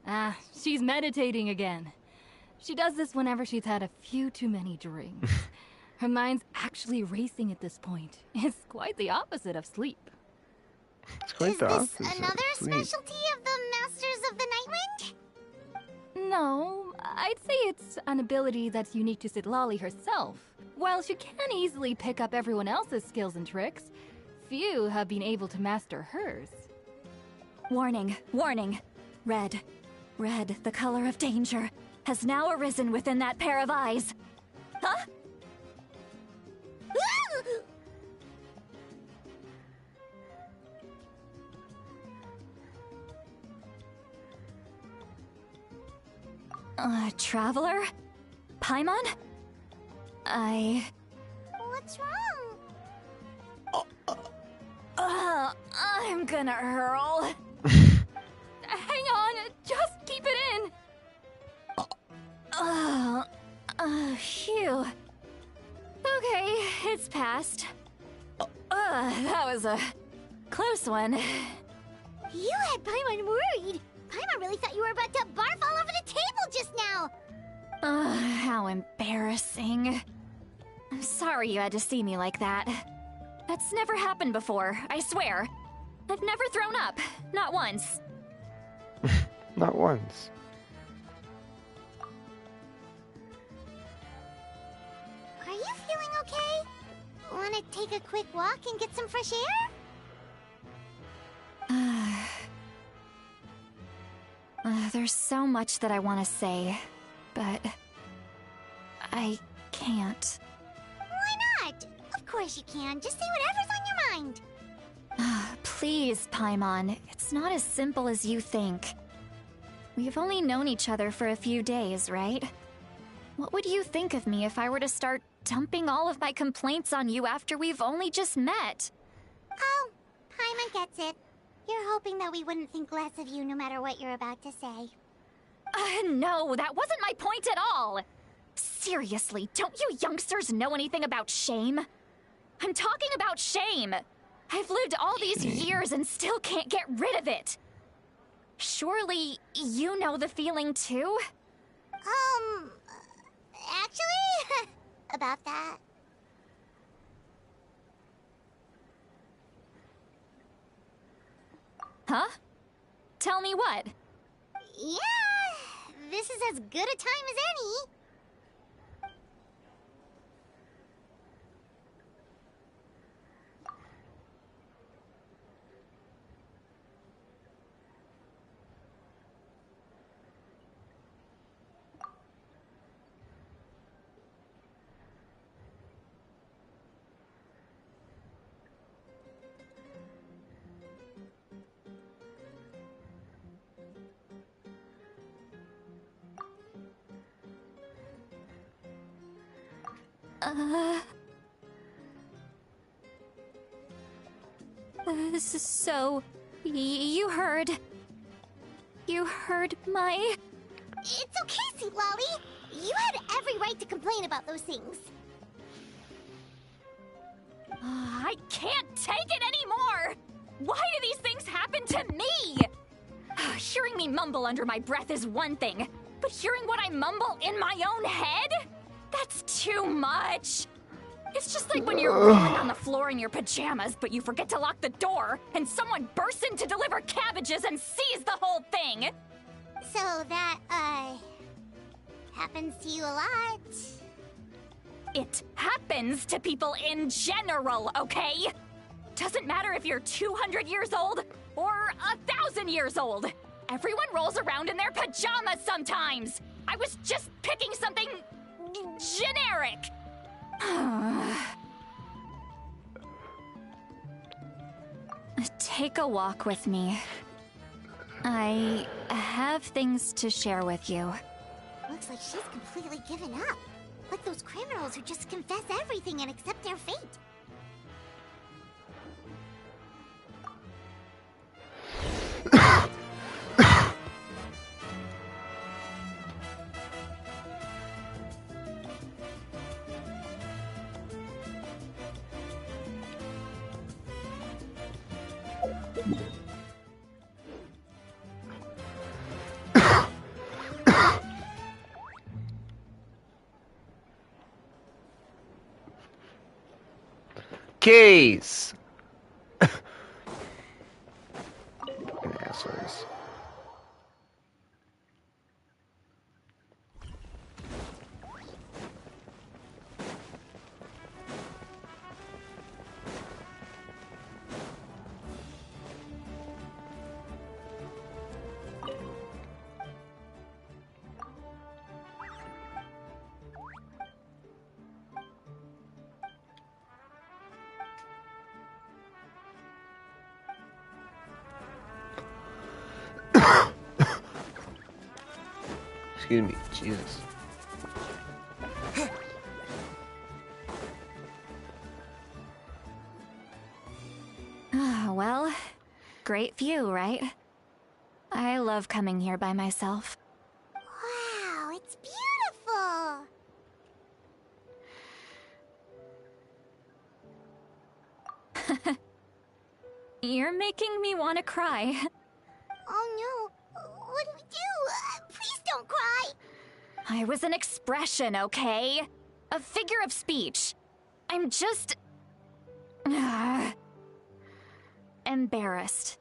Ah, she's meditating again. She does this whenever she's had a few too many drinks. Her mind's actually racing at this point. It's quite the opposite of sleep. It's quite Is the this opposite. another Sweet. specialty of the Masters of the Nightwind? No, I'd say it's an ability that's unique to Citlali herself. While she can easily pick up everyone else's skills and tricks, few have been able to master hers. Warning, warning. Red, the color of danger, has now arisen within that pair of eyes. Huh? Traveler? Paimon? What's wrong? I'm gonna hurl. Hang on, just keep it in. Phew. Okay, it's passed. That was a close one. You had Paimon worried. Paimon really thought you were about to barf all over the table just now. How embarrassing. I'm sorry you had to see me like that. That's never happened before, I swear. I've never thrown up, not once. Not once. Are you feeling okay? Want to take a quick walk and get some fresh air? There's so much that I want to say, but I can't. Why not? Of course you can. Just say whatever's on your mind. Please, Paimon, it's not as simple as you think. We've only known each other for a few days, right? What would you think of me if I were to start dumping all of my complaints on you after we've only just met? Oh, Paimon gets it. You're hoping that we wouldn't think less of you no matter what you're about to say. No, that wasn't my point at all! Seriously, don't you youngsters know anything about shame? I'm talking about shame! I've lived all these years and still can't get rid of it! Surely, you know the feeling too? Actually, about that. Huh? Tell me what? Yeah, this is as good a time as any. So, you heard... You heard my... It's okay, Sweet Lolly. You had every right to complain about those things. I can't take it anymore! Why do these things happen to me? Hearing me mumble under my breath is one thing, but hearing what I mumble in my own head? That's too much! It's just like when you're rolling on the floor in your pajamas, but you forget to lock the door, and someone bursts in to deliver cabbages and sees the whole thing! So that, happens to you a lot. It happens to people in general, okay? Doesn't matter if you're 200 years old or 1,000 years old. Everyone rolls around in their pajamas sometimes. I was just picking something generic. Take a walk with me. I have things to share with you. Looks like she's completely given up. Like those criminals who just confess everything and accept their fate. Keys! Fucking assholes. Excuse me, Jesus. Well, great view, right? I love coming here by myself. Wow, it's beautiful. You're making me want to cry. Oh no, what do we do? Please don't cry. I was an expression, okay? A figure of speech. I'm just... embarrassed.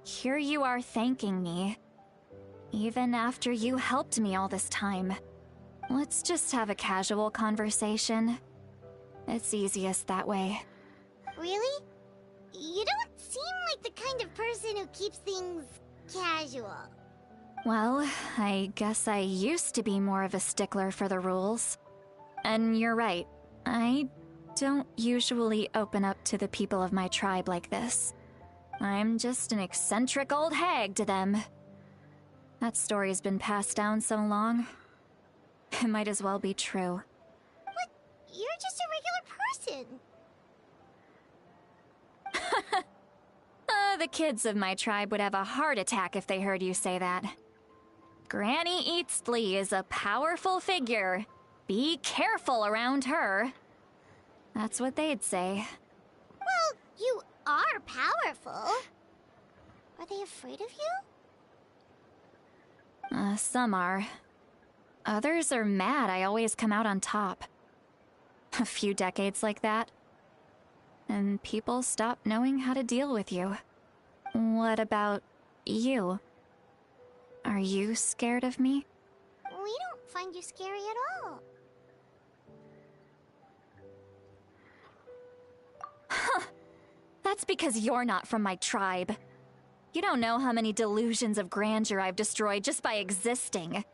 Here you are thanking me. Even after you helped me all this time. Let's just have a casual conversation. It's easiest that way. Really? You don't seem like the kind of person who keeps things casual. Well, I guess I used to be more of a stickler for the rules. And you're right, I don't usually open up to the people of my tribe like this. I'm just an eccentric old hag to them. That story's been passed down so long. It might as well be true. But you're just a regular person. The kids of my tribe would have a heart attack if they heard you say that. Granny Eatsley is a powerful figure. Be careful around her. That's what they'd say. Well, you are powerful. Are they afraid of you? Some are. Others are mad I always come out on top. A few decades like that, and people stop knowing how to deal with you. What about you? Are you scared of me? We don't find you scary at all. Huh. That's because you're not from my tribe. You don't know how many delusions of grandeur I've destroyed just by existing.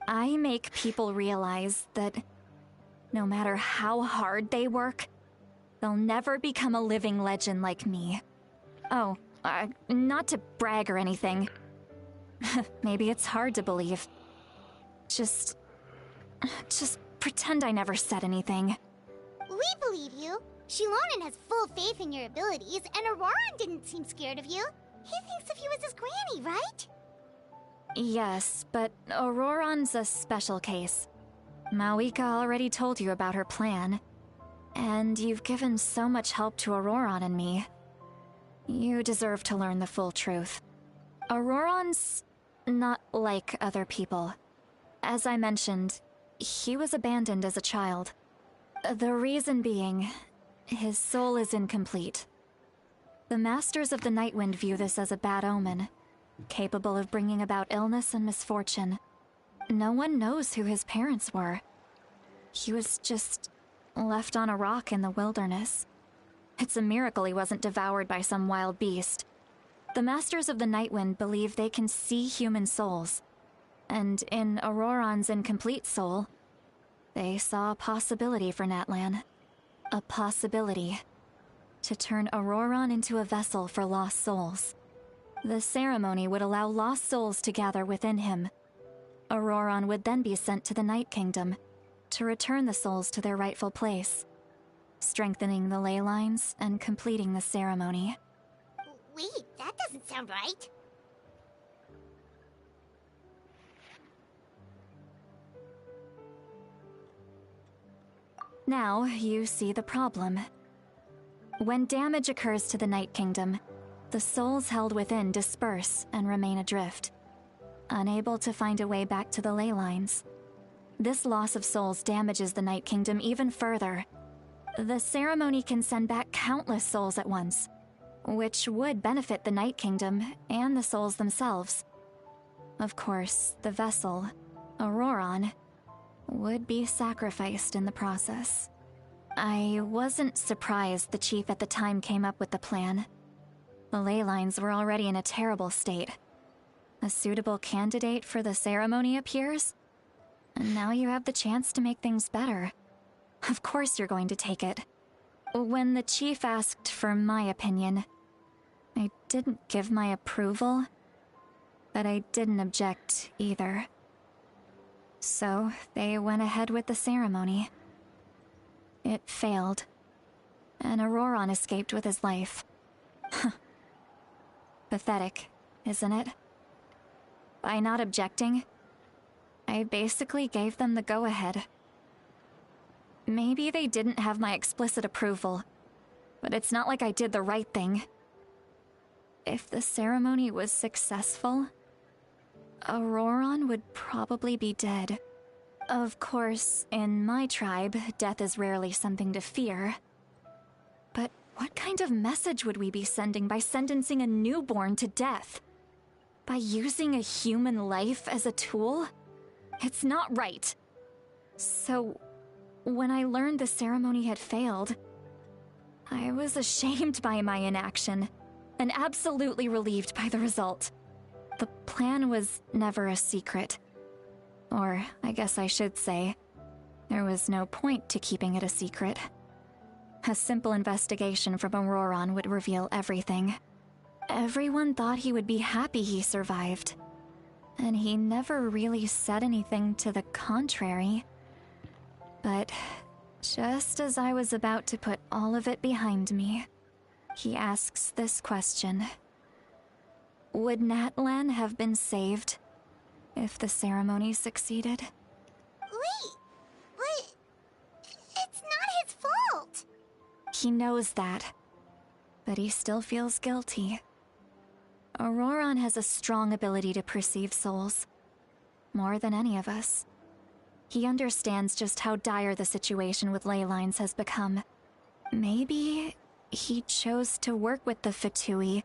I make people realize that no matter how hard they work, they'll never become a living legend like me. Oh, not to brag or anything. Maybe it's hard to believe. Just pretend I never said anything. We believe you. Shilonen has full faith in your abilities, and Auroran didn't seem scared of you. He thinks of you as his granny, right? Yes, but Auroran's a special case. Mawika already told you about her plan. And you've given so much help to Auroran and me. You deserve to learn the full truth. Auroran's not like other people. As I mentioned, he was abandoned as a child. The reason being, his soul is incomplete. The Masters of the Nightwind view this as a bad omen, capable of bringing about illness and misfortune. No one knows who his parents were. He was just left on a rock in the wilderness. It's a miracle he wasn't devoured by some wild beast. The Masters of the Nightwind believe they can see human souls, and in Auroran's incomplete soul, they saw a possibility for Natlan. A possibility to turn Auroran into a vessel for lost souls. The ceremony would allow lost souls to gather within him. Auroran would then be sent to the Night Kingdom to return the souls to their rightful place, strengthening the ley lines and completing the ceremony. Wait, that doesn't sound right. Now you see the problem. When damage occurs to the Night Kingdom, the souls held within disperse and remain adrift, unable to find a way back to the ley lines. This loss of souls damages the Night Kingdom even further. The ceremony can send back countless souls at once, which would benefit the Night Kingdom and the souls themselves. Of course, the vessel, Auroran, would be sacrificed in the process. I wasn't surprised the chief at the time came up with the plan. The ley lines were already in a terrible state. A suitable candidate for the ceremony appears, and now you have the chance to make things better. Of course you're going to take it. When the chief asked for my opinion, I didn't give my approval, but I didn't object either. So they went ahead with the ceremony. It failed, and Auroran escaped with his life. Pathetic, isn't it? By not objecting, I basically gave them the go-ahead. Maybe they didn't have my explicit approval, but it's not like I did the right thing. If the ceremony was successful, Auroran would probably be dead. Of course, in my tribe, death is rarely something to fear. But what kind of message would we be sending by sentencing a newborn to death? By using a human life as a tool? It's not right. So, when I learned the ceremony had failed, I was ashamed by my inaction, and absolutely relieved by the result. The plan was never a secret. Or, I guess I should say, there was no point to keeping it a secret. A simple investigation from Auroran would reveal everything. Everyone thought he would be happy he survived, and he never really said anything to the contrary. But just as I was about to put all of it behind me, he asks this question. Would Natlan have been saved if the ceremony succeeded? Wait, but it's not his fault. He knows that, but he still feels guilty. Auroran has a strong ability to perceive souls, more than any of us. He understands just how dire the situation with ley lines has become. Maybe he chose to work with the Fatui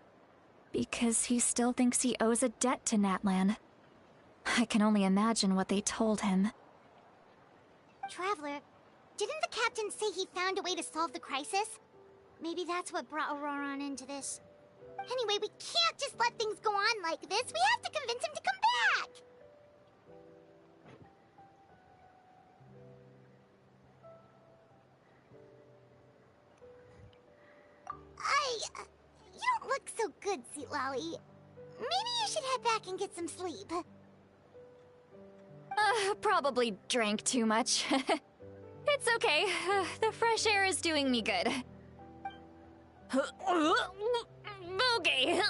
because he still thinks he owes a debt to Natlan. I can only imagine what they told him. Traveler, didn't the captain say he found a way to solve the crisis? Maybe that's what brought Auroran into this. Anyway, we can't just let things go on like this. We have to convince him to come back! You don't look so good, Sweet Lolly. Maybe you should head back and get some sleep. Probably drank too much. It's okay. The fresh air is doing me good. Okay.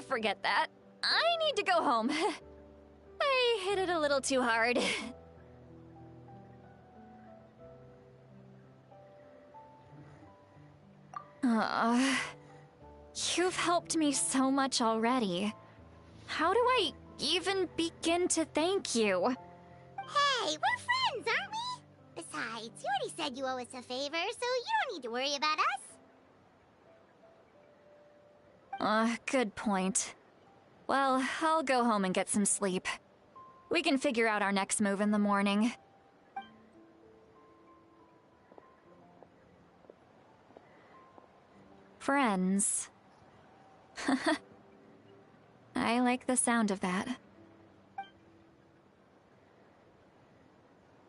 Forget that. I need to go home. I hit it a little too hard. You've helped me so much already. How do I even begin to thank you? Hey, we're friends, aren't we? Besides, you already said you owe us a favor, so you don't need to worry about us. Good point. Well, I'll go home and get some sleep. We can figure out our next move in the morning. Friends. I like the sound of that.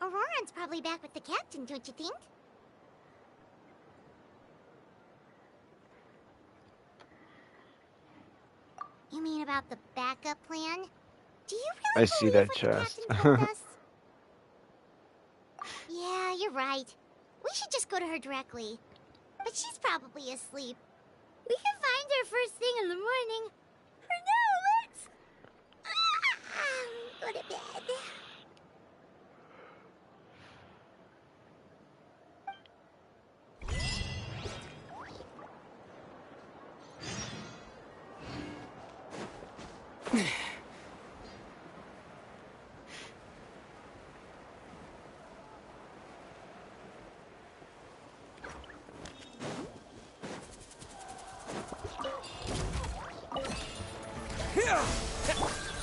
Auroran's probably back with the captain, don't you think? You mean about the backup plan? Do you really I see believe that what chest. the captain told us? Yeah, you're right. We should just go to her directly. But she's probably asleep. We can find her first thing in the morning. For now, let's... go to bed.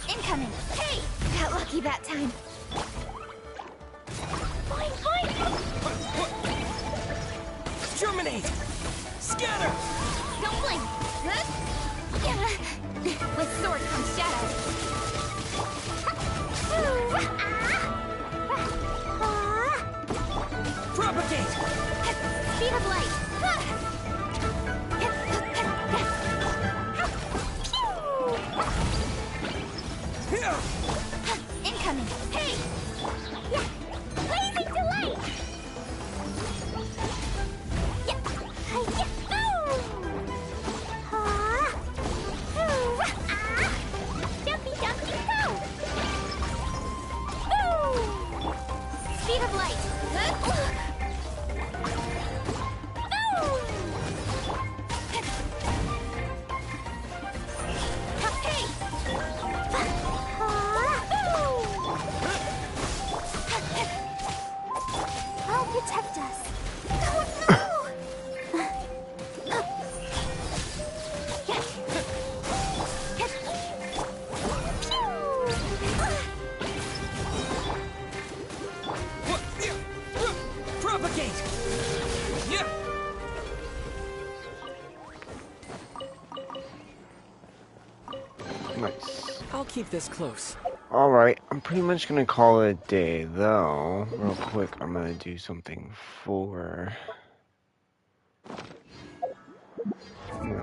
Incoming! Hey! Got lucky that time. Boing, boing! Germinate! Scatter! Don't blink! With sword comes shadow. Propagate! Speed of light! Incoming! Hey! Yeah! Blazing delight! Yeah! Yeah! Jumpy, jumpy, go! Speed of light! I'll protect us. Oh Propagate! Yeah! Nice. I'll keep this close. Alright, I'm pretty much gonna call it a day, though. Real quick, I'm gonna do something for...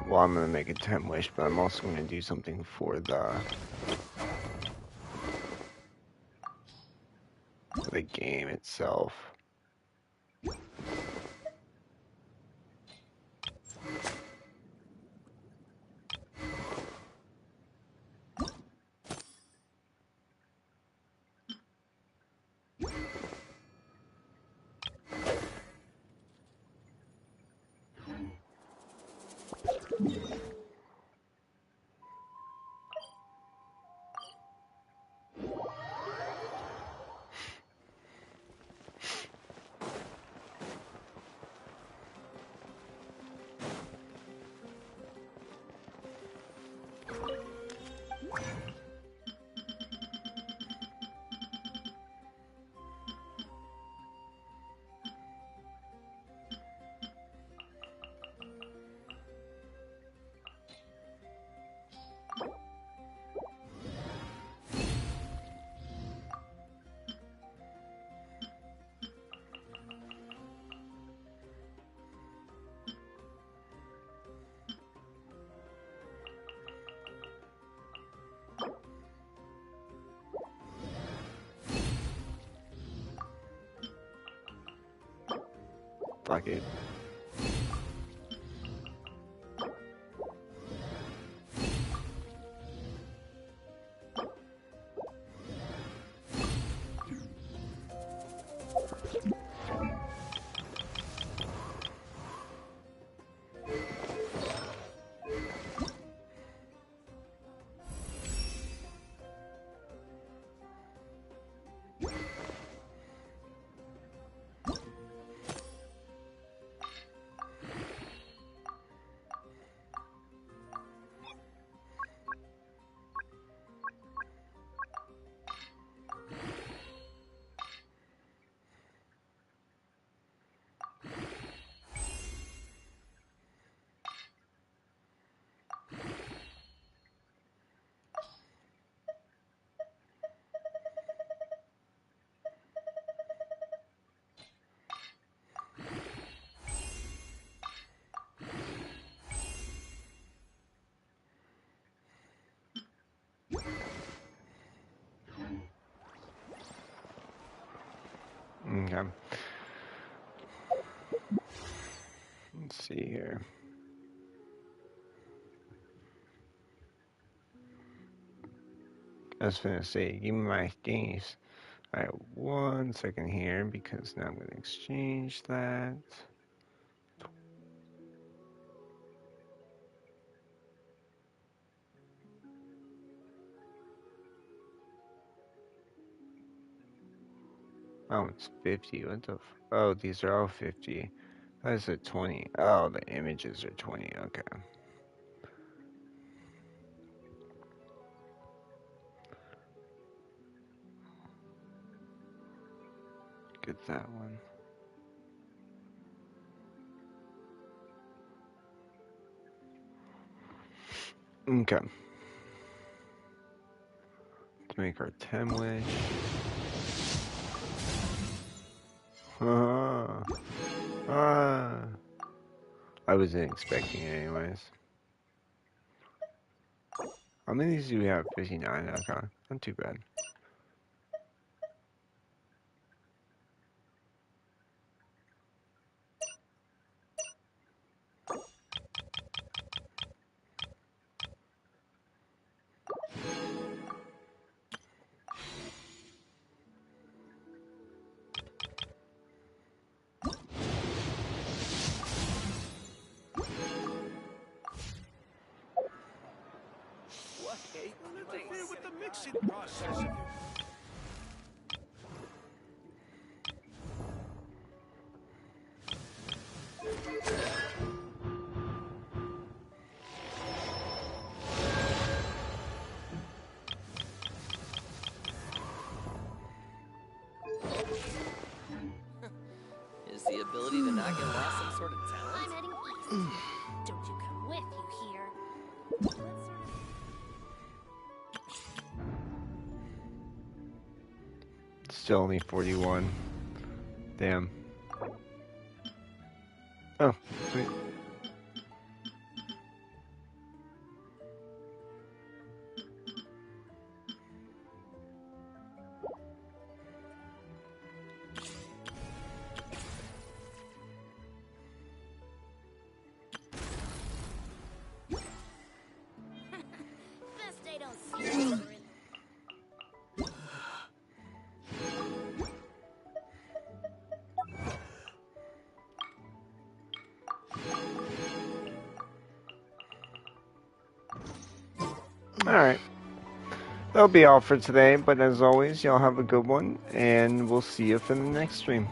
Well, I'm gonna make a 10 wish, but I'm also gonna do something for the game itself. Fuck it. Okay. Let's see here. I was gonna say, give me my thingies. Alright, 1 second here, because now I'm gonna exchange that. Oh, it's 50. What the oh, these are all 50. That's a 20. Oh, the images are 20. Okay. Get that one. Okay. Let's make our 10 wish. I wasn't expecting it anyways. How many of these do we have? 59. Okay. Not too bad. Interfere with the mixing process. Is the ability to not get lost some sort of talent? I'm heading east. Don't you come with, you hear? Let's sort of... Still only 41. Damn. Oh, sweet. Best they don't see each other in... Alright. That'll be all for today, but as always, y'all have a good one, and we'll see you for the next stream.